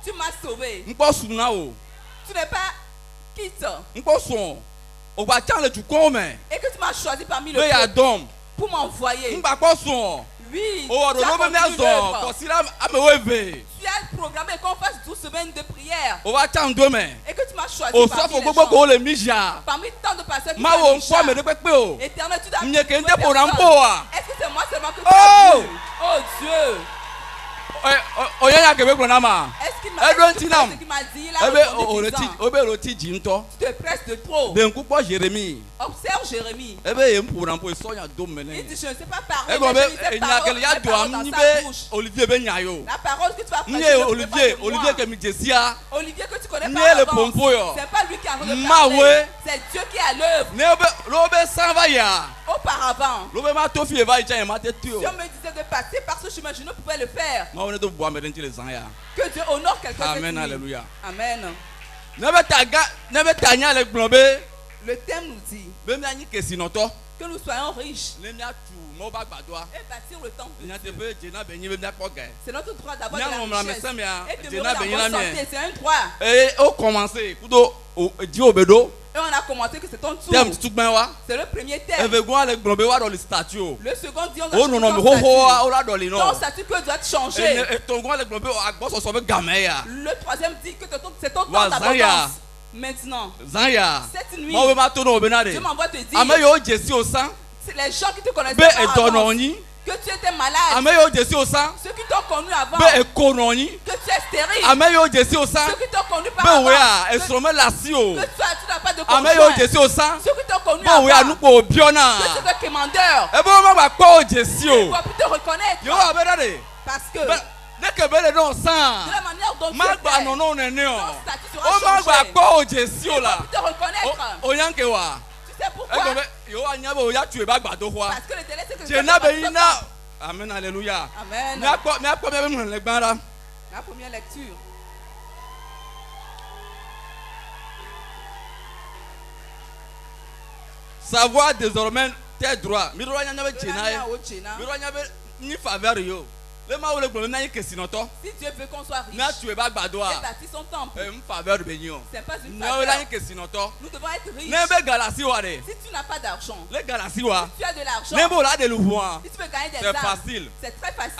tu m'as sauvé. Tu n'es pas quitte. Et que tu m'as choisi parmi le peuple pour m'envoyer. Oui, tu as programmé qu'on fasse 12 semaines de prière. Et que tu m'as choisi parmi les gens. Parmi tant de personnes qui m'ont dit, Éternel, tu dois me. Est-ce que c'est moi seulement que tu as vu? Oh Dieu. Est-ce qu'il m'a dit là? Tu te presses de trop. Observe Jérémie. Il dit, je ne sais pas parler, mais je sais parler dans sa bouche. La parole que tu vas prêcher, Olivier que tu connais pas avant. C'est pas lui qui a envie de parler. C'est Dieu qui est à l'œuvre. Auparavant, si on me disait de passer par ce chemin, je ne pouvais le faire. Que Dieu honore quelqu'un. Amen, alléluia. Amen. Le thème nous dit que nous soyons riches et bâtir le temple. C'est notre droit d'avoir de la richesse et de la bonne santé. C'est un droit. Et on a commencé que c'est ton tour. C'est le premier thème. Le second dit on doit changer ton statut que doit changer. Le troisième dit que c'est ton temps d'abondance. Maintenant, cette nuit, Dieu m'envoie te dire, c'est les gens qui te connaissent pas avant, que tu étais malade, ceux qui t'ont connu avant, que tu es stérile, ceux qui t'ont connu par avant, que tu n'as pas de conjoint, ceux qui t'ont connu avant, que tu es commandeur, ils ne vont plus te reconnaître, parce que de la manière dont tu es, ton statut sera changé. Ils ne vont plus te reconnaître. Tu sais pourquoi? Parce que le délai c'est que je Amen, alléluia. Amen. La première lecture. Savoir désormais tes droits. Si Dieu veut qu'on soit riche, et bâtir son temple, c'est pas une faveur. Nous devons être riches. Si tu n'as pas d'argent, si tu as de l'argent, si tu veux gagner des armes, c'est très facile.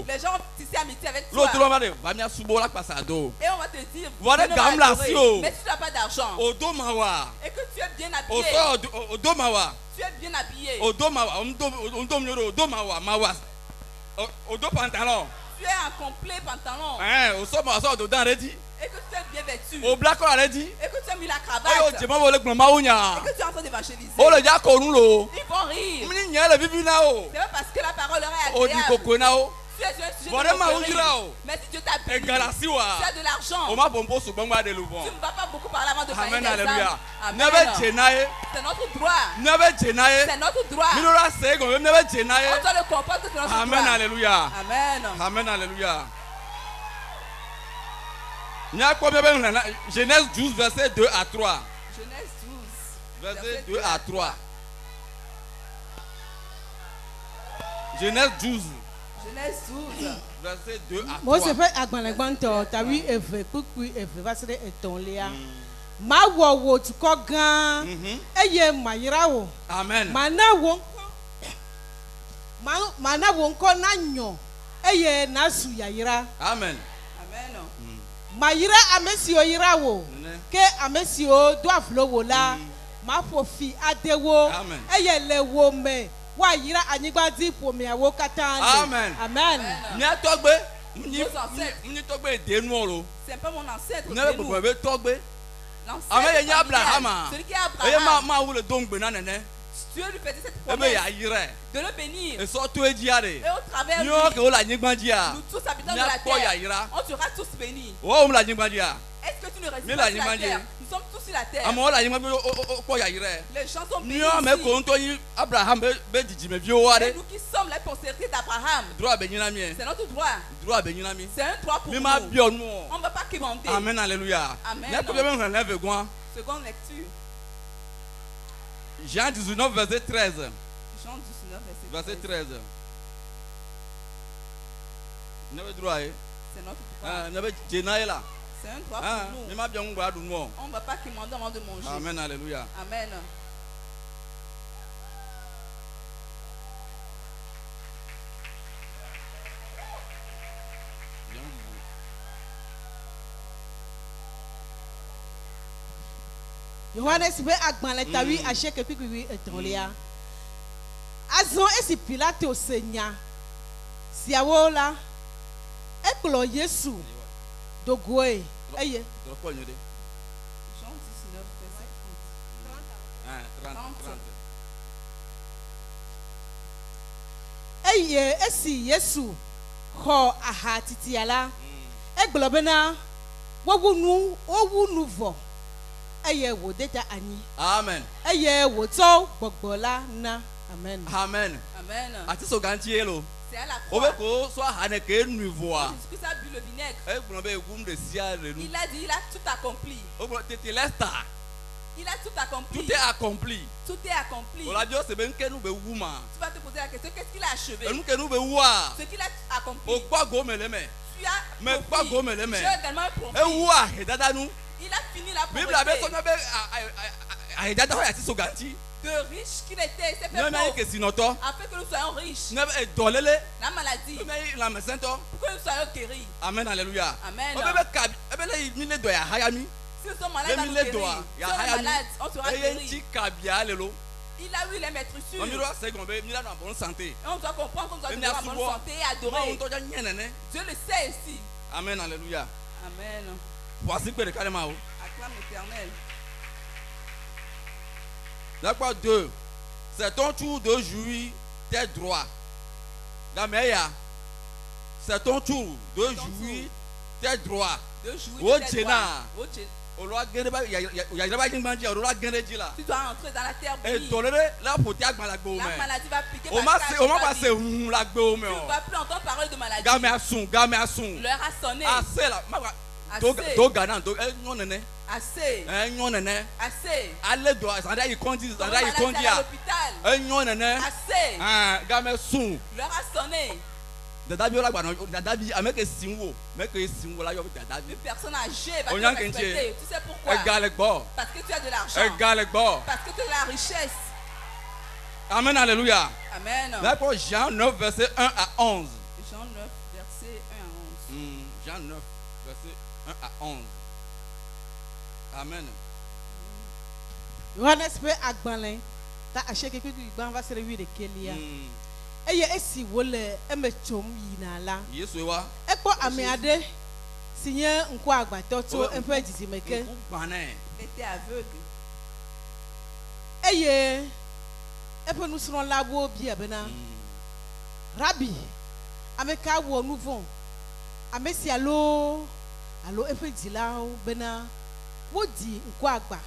Les gens tissent amitié avec toi. Et on va te dire, mais si tu n'as pas d'argent, et que tu es bien habillé, tu es bien habillé, tu es en complet pantalon, et que tu es bien vêtu, et que tu as mis la cravate, et que tu es en train d'évangéliser, ils vont rire. C'est pas parce que la parole leur est agréable. Tu es un sujet de moquerie. Mais si Dieu t'a béni, tu as de l'argent, tu ne vas pas beaucoup parler avant de gagner des âmes. Amen. C'est notre droit. C'est notre droit. On doit le comprendre que c'est notre droit. Amen, alléluia. Amen. Amen, alléluia. Genèse 12, verset 2 à 3. Genèse 12, verset 2 à 3. Genèse 12. Genèse 12. Verset 2 à 3. Moi, je fais agbanagbanto, t'as vu, kukui, verset eton léa. Ma wo tu ko gan. Eye ma yira wo. Amen. Mana wo nko na nyo. Eye na su ya yira. Amen. Amen. Ma yira amesi o yira wo. Ke amesi o do aflo wo la. Ma fo fi adewo. Amen. Eye le wo me. Wa yira anigba di po mi awo katande. Amen. Amen. Ni atogbe. Ni togbe de nu oro. C'est pas mon ancêtre. Ni le popo be togbe. Amen, ya Abraham. Celui qui est Abraham. Ma ou le don gbe na nene. Dieu lui faisait cette promesse de le bénir. Et surtout et au travers de lui, nous tous habitants de la terre, on sera tous bénis. Est-ce que tu ne restes pas sur la terre? Nous sommes tous sur la terre. Les gens sont bénis ici. C'est nous qui sommes la postérité d'Abraham. C'est notre droit. C'est un droit pour nous. On ne va pas quémander. Amen, alléluia. Amen. Seconde lecture. Jean 19, verset 13. Jean 19, verset 13. C'est notre droit. C'est un droit pour nous. On ne va pas quémander avant de manger. Amen, alléluia. Amen. Yohanes be agbanle tawi acheke kukui etonlia. Azon esi Pilate osenya. Siawola. Eklo Yesu. Dogoe. Eye. Jean 19, verset 30. Eye esi Yesu. Ho aha titiala. Eglobena. Wowu nuvo. Eye wo deta ani. Amen. Eye wo to gbogbola na. Amen. Amen. Amen. Ati so ganti elo. C'est à la croix. Obeko so hane ke nuvoa. Jésus a bu le vinaigre. Il a dit, il a tout accompli. Il a tout accompli. Tout est accompli. Tout est accompli. Tu vas te poser la question, qu'est-ce qu'il a achevé? Ce qu'il a accompli. Tu as accompli. Dieu a également accompli. Il a fini la pauvreté. De riche qu'il était, il s'est fait pauvre. Afin que nous soyons riches. La maladie. Pour que nous soyons guéris. Amen, alléluia. Amen. Si nous sommes malades, on nous guérit. Si on est malade, on sera guéri. Il a eu les maîtresses. Et on doit comprendre qu'on doit vivre en bonne santé et adorer. Dieu le sait ici. Amen, alléluia. Amen. Acclame l'Éternel. D'accord, 2. C'est ton tour de jouir tes droits. C'est ton tour de jouir tes droits. De jouir tes droits. Tu dois entrer dans la terre bénie. La maladie va piquer. Tu ne vas plus entendre parler de maladie. L'heure a sonné. Assez. Assez. Allez doit, ça il conduit, ça il conduit. Assez. L'heure a sonné. Une personne âgée va te respecter. Tu sais pourquoi? Parce que tu as de l'argent. Parce que tu as de la richesse. Amen, alléluia. Amen. D'accord, Jean 9, verset 1 à 11. Jean 9, verset 1 à 11. Jean 9, verset 1 à 11. Amen. Yohanes pe agbanle ta acheke ku gban va sere wi de kelia. Eye esi wole emechom yinala. Yesu wa. Ekpo amiade sinye nko agbato to enfe jijimeke. Il était aveugle. Eye epe nous serons là wo bi abena. Rabbi ameka wo nouvon. Amesi allo efe dila bena. Wodi nkwagba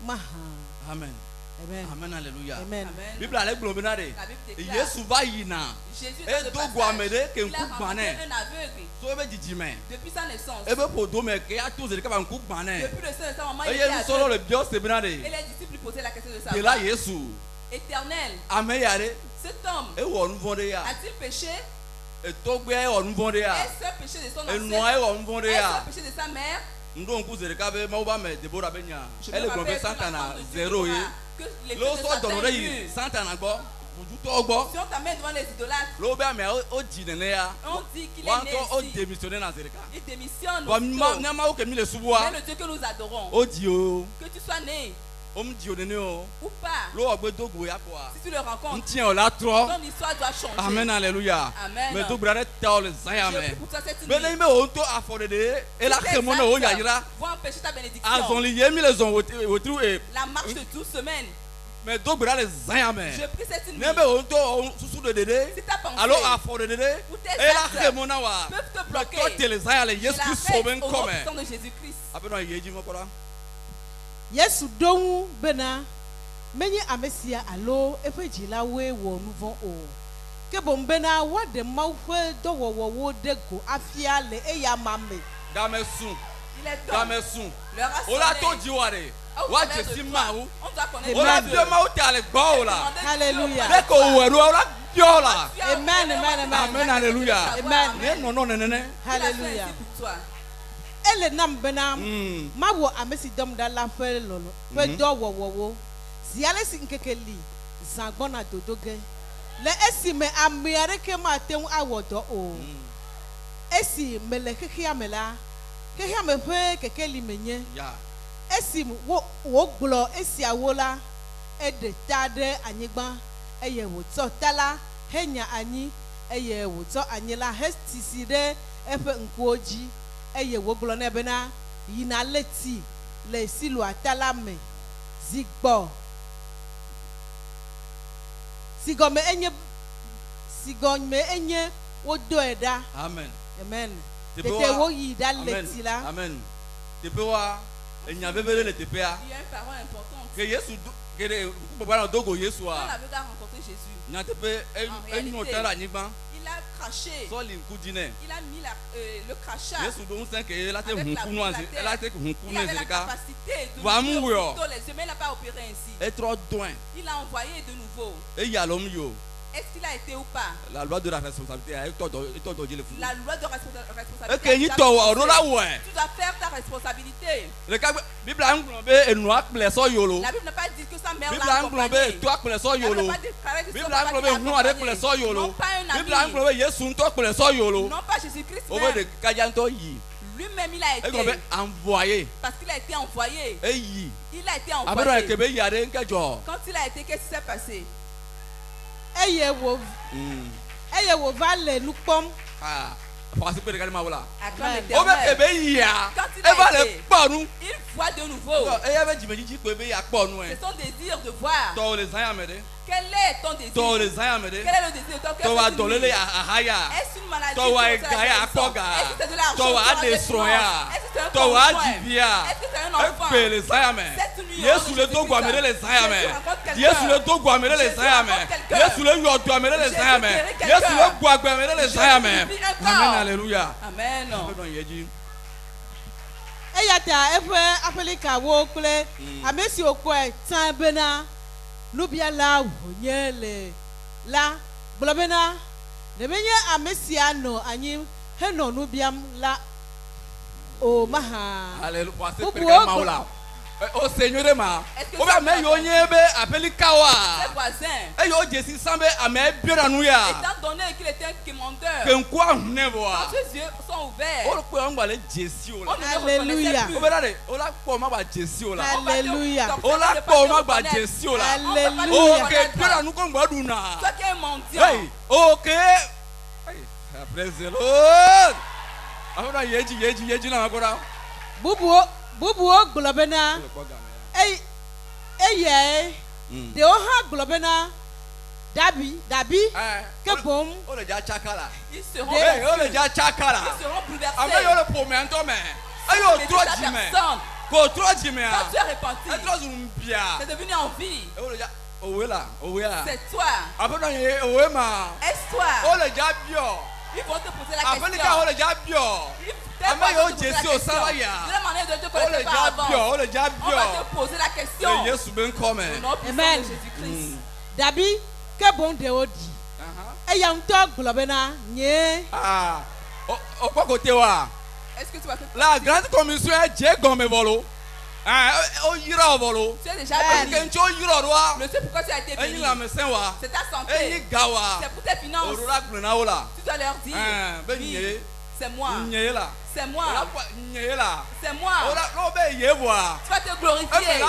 maha. Amen. Amen. Amen, alléluia. Amen. Bible ale globinare. Yesu va yina. Jésus est de guamede ke nkubane. So ebe jijime. Depuis sa naissance. Ebe podome ke ya tous ka nkubane. Depuis le sein de sa maman, il était aveugle. Et les disciples posaient la question de savoir. Et là Yesu. Éternel. Amen. Cet homme a-t-il péché? Est-ce péché de son ancêtre? Est-ce péché de sa mère? Je me rappelle si on t'amène devant les idolâtres, on dit qu'il est né ici. Il démissionne. Mais le Dieu que nous adorons, que tu sois né ou pas, si tu le rencontres, ton histoire doit changer. Amen, alléluia. Amen. Mais tout Je prie pour toi cette nuit. Va empêcher ta bénédiction. La marche de 12 semaines. Mais donc les je prie cette nuit. Si ta pensée ou tes actes peuvent te bloquer, je l'arrête au nom de Jésus-Christ. Yesu donu bena menye amesia alo efe jilawe wo nuvon o ke bombena wa de maufe do wo de go afia le eya mame damesun il est temps ola to jiware wa jesi mawu on doit connaître ola de mawu te ale gbo ola hallelujah be ko weru ola biola amen amen hallelujah amen no hallelujah ele nam bena ma wo amesi dom da la fe lolo fe do wo ziale si nkekeli zangbona dodoge le esi me amiare ke ma teun awodo o esi mele keke amela keke ame fe kekeli menye esi wo glo esi awola ede tade anyigba eye wo to tala henya anyi eye wo to anyila hestisi de efe nkuoji eye wo glo na bena yina leti le silu atala me zigbo sigome enye wo do eda amen tete wo yi da leti la amen tepe wa enya bebele le tepe a il y a une parole importante que Yesu que baba dogo Yesu a on avait rencontré Jésus nya tepe enyu tala nyigba il a craché so li nkudine il a mis le crachat Yesu do nse ke la te hunkunu anzi la te hunkunu ezeka va mourir les humains n'a pas opéré ainsi et trop loin il a envoyé de nouveau et ya l'homme yo. Est-ce qu'il a été ou pas? La loi de la responsabilité. La loi de responsabilité. Tu dois faire ta responsabilité. La Bible n'a pas dit que sa mère l'a accompagné. La Bible n'a pas dit non pas Jésus-Christ lui-même il a été envoyé. Parce qu'il a été envoyé. Il a été envoyé. Quand il a été, qu'est-ce qui s'est passé? Eye wo va le nukpom parce que regarde ma voilà il voit de nouveau c'est son désir de voir. Quel est ton désir? Quel est le désir de ton cœur? Est-ce une maladie? Est-ce que c'est de l'argent? Est-ce que c'est un enfant? Cette nuit, Yesu le dos guamere les zayame. Yesu le dos guamere les zayame. Yesu le yo guamere les zayame. Yesu le guamere les zayame. Amen, alléluia. Amen. Eyata efe Afrika wo kule amesi okwe tan bena lubia la wonyele la blobena de benye amesi ano anyi heno nubiam la o maha alléluia. Au Seigneur de ma, on va mettre yonyebe appelé kawa. Et yo Jésus semble à mettre bien à nous ya. Étant donné qu'il était un commandeur, que quoi ne voit. Ses yeux sont ouverts. On peut en parler Jésus. Alléluia. On l'a comment va Jésus là. Alléluia. On l'a comment va Jésus là. Alléluia. Ok, bien à nous comme baduna. Toi qui es mendiant. Ok. Praise the Lord. Ahora yeji na agora. Bubu globena de oha globena dabi que bon on le ja chakala ils seront on le ja chakala ils seront bouleversés ame yo le pomento me ayo trop jime ko trop jime a tu es repenti trop zumbia c'est devenu envie on le ja owela c'est toi après owema est toi on le ja bio ils vont te poser la question après on le ja bio Ama yo Jésus au salaya. De la manière de te connaître par avant. On le jabio. On va te poser la question. Yesu ben come. Amen. Jésus-Christ. Dabi ke bon de odi. E ya nto globena nye. Ah. Au quoi côté wa? Est-ce que tu vas te... La grande commission est Dieu gomme volo. O yira volo. Tu es déjà béni. Le sais pourquoi tu as été béni. C'est ta santé. C'est pour tes finances. Tu dois leur dire. Oui, c'est moi. C'est moi. C'est moi. Tu vas te glorifier. Et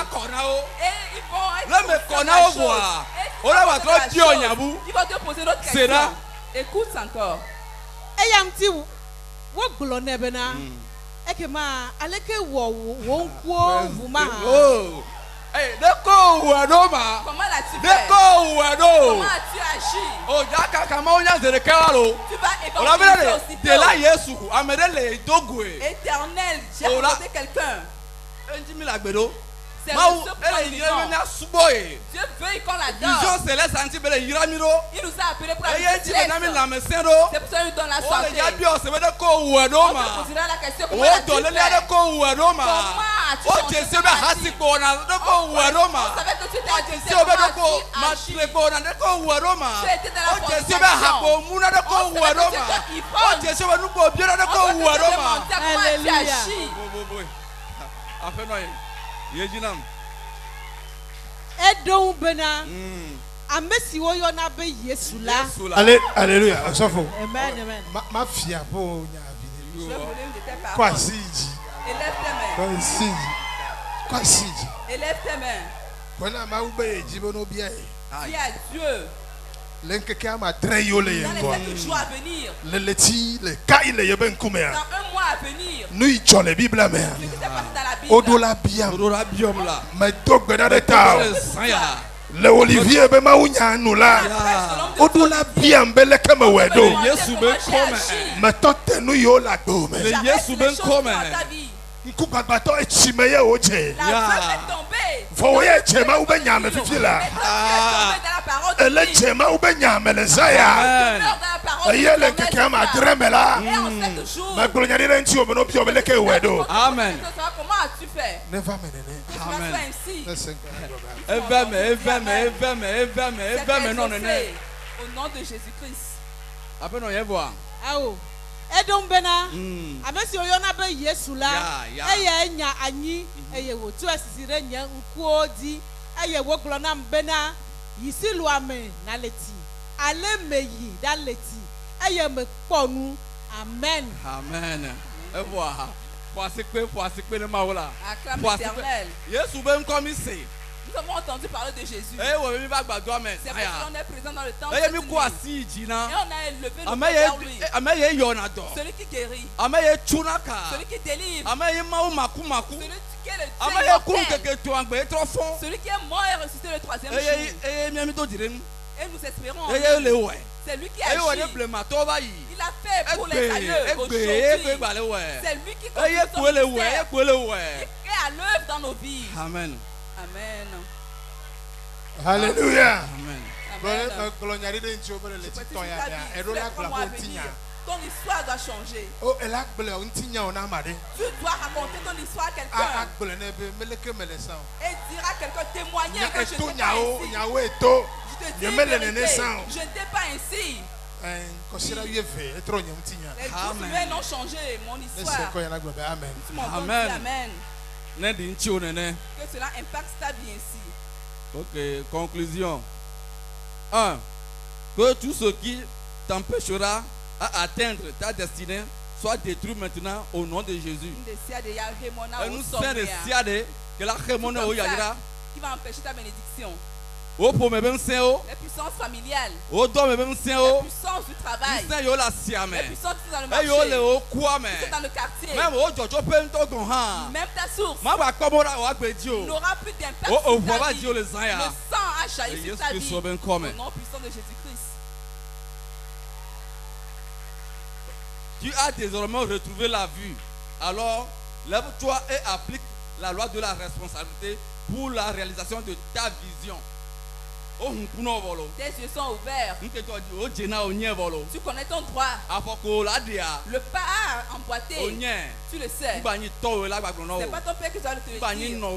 ils vont te poser d'autres questions. Écoute encore. Ekema aleke wo nkuo vuma. Hey, deko uadoma. Comment l'as-tu fait? Deko uado. Comment as-tu agi? Oh, jaka kama onya zerekalo. Tu vas évangéliser aussitôt. De la Yesu, amedele dogwe. Éternel, j'ai rencontré quelqu'un. Enjimi la gbedo. C'est Dieu veut qu'on l'adore. Il nous a appelé pour la vitesse. C'est pour ça qu'il nous donne la santé. On te posera la question, comment as-tu fait? Comment as-tu changé ta vie? On savait que tu étais addict. Comment as-tu agi? Tu étais dans la fornication. On savait que c'est toi qui vole. On te demandait comment as-tu agi? Edon bena. Amesi wo yo na be Yesu la. Alléluia. Sofo. Amen. Ma fia po nya bi. Quoi siji. Élève tes mains. Quoi siji. Élève tes mains. Kona ma ube jibono bia. Dis à Dieu. L'enkeke ama treyo le yengo. Le leti le kai le yeben kumea. Dans un mois à venir. Nous y le Bible la mer. Odola biam la. Mais dogbe na deta. Le Olivier be ma unya nula. Odola biam bele kama wedo. Yesu be come. Mais tote nu yo la do me. Yesu be come. Nkubagbato echimeye oje. La femme est tombée. Voye chema ube nyame fifila. Elle chema ube nyame le zaya. Yele keke ma dremela. Ma gloria dire nti obono bi obele ke wedo. Amen. Comment as-tu fait? Never menene. Amen. Non. Au nom de Jésus-Christ. Après non y voir. Awo. Edom bena. Amesi oyo na be Yesu la. Eye nya anyi eye wo tu asisire nya nkuo di. Eye wo glo na mbena yisilu ame na leti. Ale meyi da leti. Eye me ponu. Amen. Evoa. Poasikpe ne maola. Acclame l'Éternel. Yesu ben comme ici. Nous avons entendu parler de Jésus. C'est parce qu'on est présent dans le temple. Et on a élevé le vers lui. Celui qui guérit. Celui qui délivre. Celui qui est mort et ressuscité le troisième jour. Et nous espérons. C'est lui qui a agi. Il a fait pour les aïeux aujourd'hui. C'est lui qui continue son ministère. Il est à l'œuvre dans nos vies. Amen. Alléluia. Ton histoire doit changer. Tu dois raconter ton histoire à quelqu'un. Et dire à quelqu'un, témoigner que je n'étais pas ainsi. Je n'étais pas ainsi. Les choses n'ont changé mon histoire. Amen. Que cela impacte ta vie ainsi. Ok, conclusion. 1. Que tout ce qui t'empêchera à atteindre ta destinée soit détruit maintenant au nom de Jésus. Et nous sommes que la qui va empêcher ta bénédiction. Les puissances familiales. Les puissances du travail. Les puissances dans le marché. Dans le quartier. Même ta source n'aura plus d'impact sur ta vie. Le sang a jailli sur ta vie. Au nom puissant de Jésus-Christ. Tu as désormais retrouvé la vue. Alors, lève-toi et applique la loi de la responsabilité pour la réalisation de ta vision. Tes yeux sont ouverts. Tu connais ton droit. Le pas emboîté. Tu le sais. C'est pas ton père qui doit te le dire. Non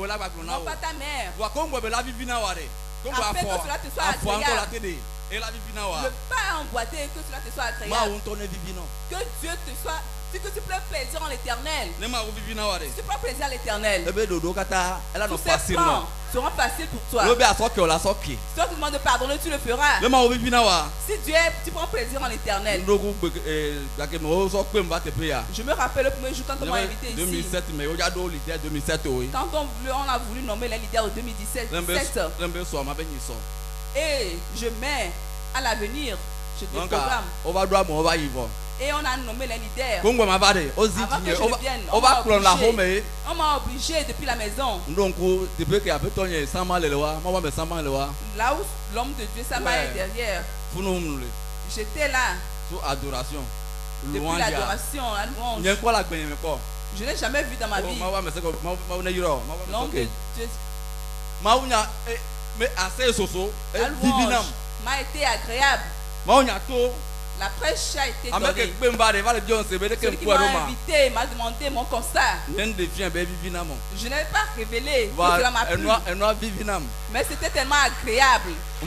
pas ta mère. Après que cela te soit agréable. Ne pas emboîter que cela te soit agréable. Que Dieu te soit. Si que tu prends plaisir en l'éternel. Si tu prends plaisir à l'éternel. Tous ces plans seront faciles pour toi. Si toi tu demandes de pardonner, tu le feras. Si tu prends plaisir en l'éternel. Je me rappelle le premier jour quand on m'a invité ici. Quand on a voulu nommer les leaders en 2017. Et je mets à l'avenir, je déprogramme. Et on a nommé les leaders. Avant que je ne vienne, on m'a obligé depuis la maison. Là où l'homme de Dieu Sama est derrière. J'étais là. Depuis l'adoration, la louange. Je n'ai jamais vu dans ma vie. L'homme de Dieu. La louange m'a été agréable. La prêche a été donnée. Celui qui m'a invité m'a demandé mon constat. Je n'ai pas révélé que cela m'a plu. Mais c'était tellement agréable. Et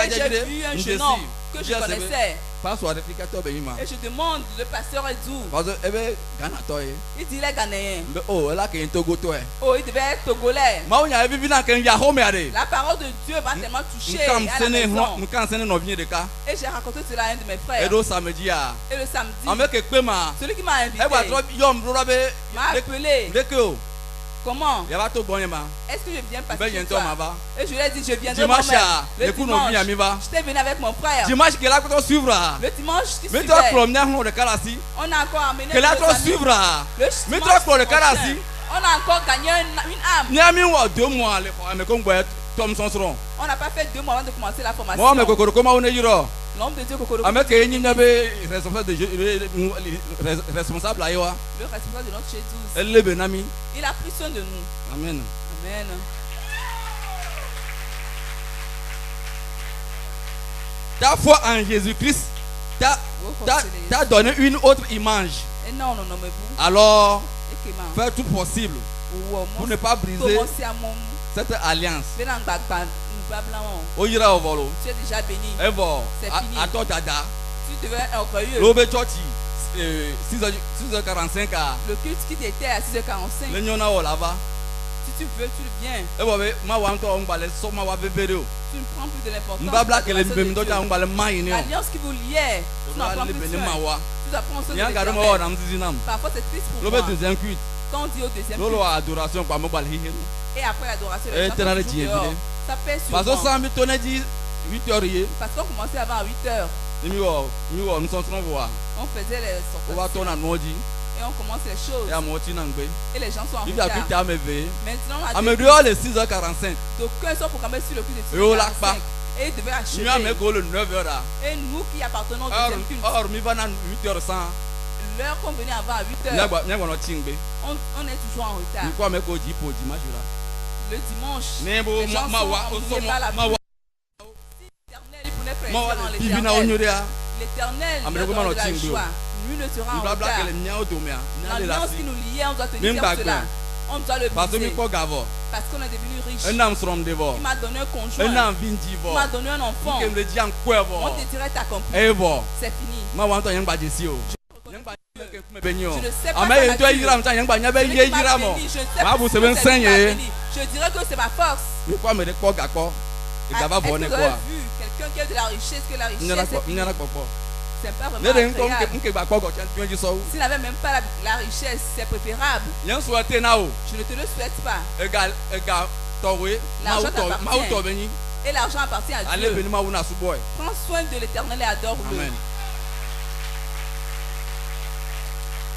j'ai vu un jeune homme que je connaissais. Et je demande, le pasteur est d'où? Il dit il est ghanéen. Oh, il devait être togolais. La parole de Dieu va tellement toucher à la maison. Et j'ai raconté cela à un de mes frères. Et le samedi, celui qui m'a invité m'a appelé. Comment? Est-ce que je viens passer chez toi? Et je lui ai dit je viendrai moi-même. Le dimanche, j'étais venu avec mon frère. Le dimanche qui suivait, on a encore amené le dimanche prochain, on a encore gagné une âme. On n'a pas fait 2 mois avant de commencer la formation. L'homme de Dieu Kokoro. Le responsable de notre chez tous. Il a pris soin de nous. Amen. Amen. Ta foi en Jésus-Christ t'a donné une autre image. Alors, fais tout possible pour ne pas briser cette alliance. Tu es déjà béni. C'est fini. Tu devais être orgueilleux. 6h45. Le culte qui était à 6h45. Si tu veux, tu le viens. Tu ne prends plus de l'importance. L'alliance qui vous liait, tu n'en prends plus soin. Tu dois prendre soin de l'éternel. Parfois c'est triste pour moi. Quand on dit au deuxième culte. Et après l'adoration, les gens sont toujours dehors. Ça pèse sur moi. Parce qu'on commençait avant à 8h. On faisait les sorties. Et on commence les choses. Et les gens sont en retard. Maintenant, on a des 6h45. D'aucuns sont programmés sur le culte de 6h45. Et ils devaient achever. Et nous qui appartenons au deuxième culte. L'heure qu'on venait avant à 8h. On est toujours en retard. Le dimanche, les gens sont emmenés par la vie. Si l'Éternel prenait plaisir en l'Éternel, l'Éternel nous donne la joie. Lui ne sera en retard. L'alliance qui nous liait, on doit tenir comme cela. On doit le briser. Parce qu'on est devenu riche. Il m'a donné un conjoint. Il m'a donné un enfant. Mon désir est accompli. C'est fini. Je ne sais pas je dirais que c'est ma force. Est-ce que vous avez vu quelqu'un qui a de la richesse, que la richesse c'est pas vraiment agréable. S'il n'avait même pas la richesse, c'est préférable. Je ne te le souhaite pas. L'argent t'appartient. Et l'argent appartient à Dieu. Prends soin de l'Éternel et adore-le.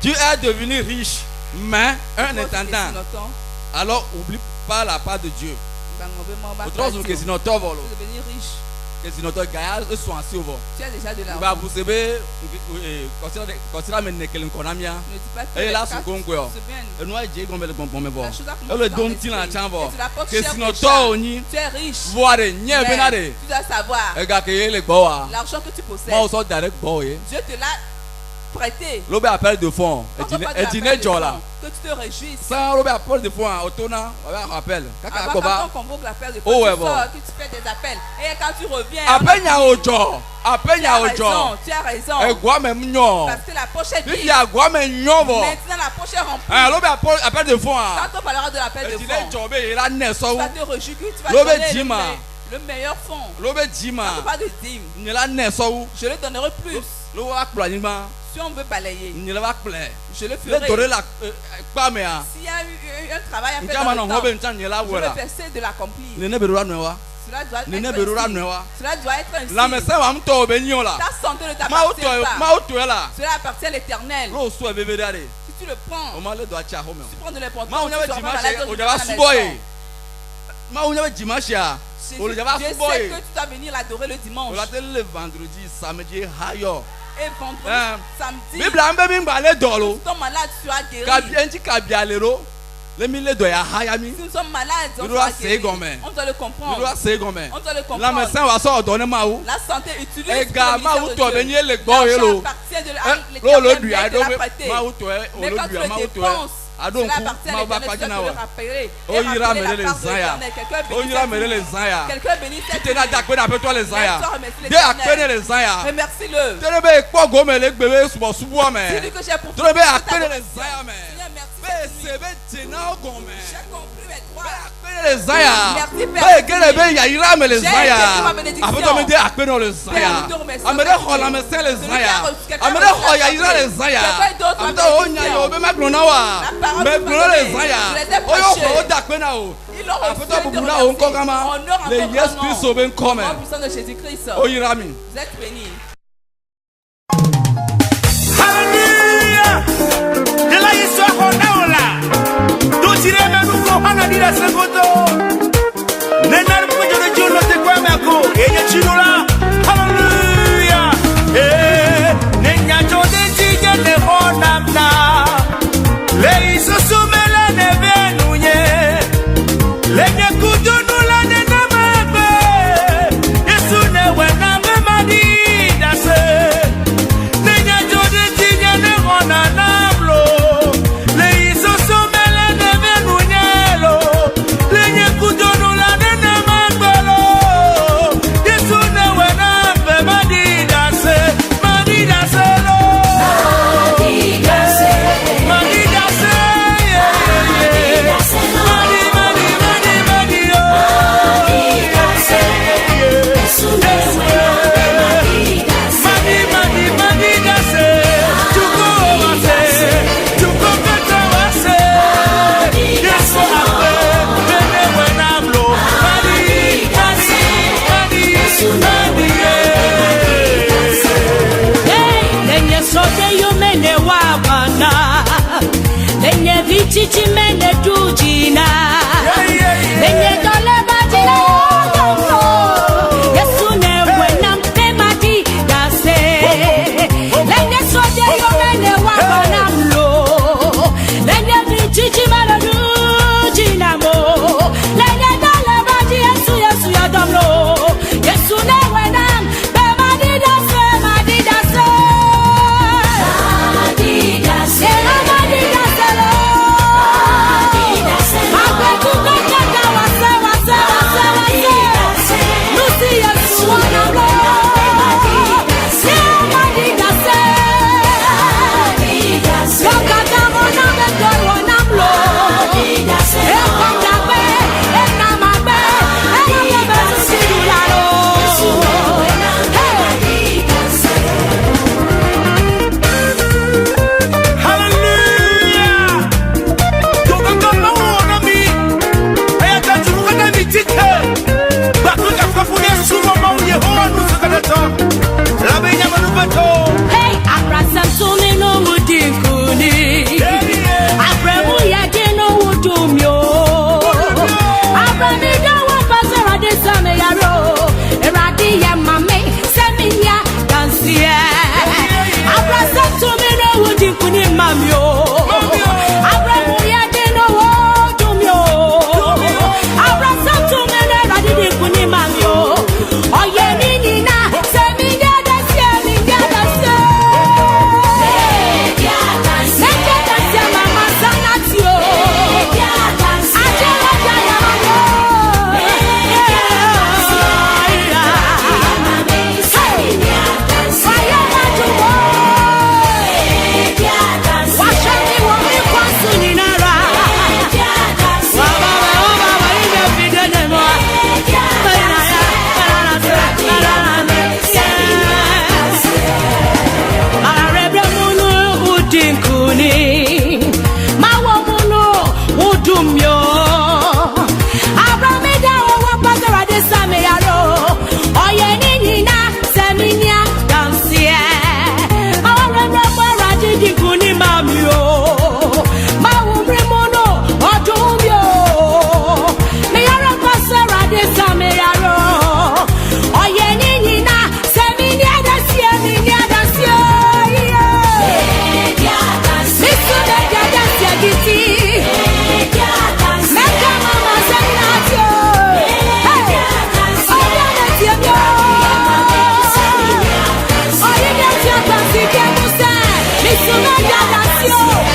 Tu es devenu riche, mais un intendant. Alors oublie pas la part de Dieu. Tu es devenu riche. Tu as déjà de l'argent. Ne dis pas que tu es riche. Tu dois savoir l'argent que tu possèdes. Dieu te l'a prêter. L'obé appelle de fond. Et dîner Jola. Que tu te réjouisses. Ça, l'obé appelle de fond. Autona, rappelle. Quand on convoque l'appel de fond, tu sors, tu fais des appels. Et quand tu reviens. Appelle ya ojo. Appelle ya ojo. Tu as raison. Et quoi même non. Parce que la poche est vide. Il y a quoi même non. Maintenant la poche est remplie. Ah, l'obé appelle de fond. Quand on parlera de l'appel de fond. Dîner Jobé, il a né ça. Tu vas te réjouir, tu vas donner le meilleur fond. L'obé dima. Quand on parle de dîme. Il a né ça. Je le donnerai plus. Si on veut balayer, je le ferai. S'il y a eu un travail à faire dans le temps, je vais essayer de l'accomplir. Cela doit être ainsi. Ta santé ne t'appartient pas. Cela appartient à l'Éternel. Si tu le prends, tu prends de l'importance. Dieu sait que tu dois venir l'adorer le dimanche. Le vendredi, samedi, et vendredi, samedi, si tu es malade, tu as guéri. Si nous sommes malades, on doit le comprendre. On doit le comprendre. La santé utilise le ministère de Dieu. L'argent appartient de l'Éternel qui l'a prêté. Mais quand tu le dépenses, cela appartient à l'Éternel, tu dois te le rappeler. Et rappeler la part de l'Éternel. Quelqu'un bénit cette vie. Remercie-le. C'est lui que j'ai pour toi. J'ai compris mes droits. Merci Père. ni mawomuno udumyo abrameda owo pasara de sameyaro oye ni na seminia dansie awara para didi ni mamio mawumremono odumyo meyaro pasara de sameyaro oye ni na seminia dansie minia dansie Oh,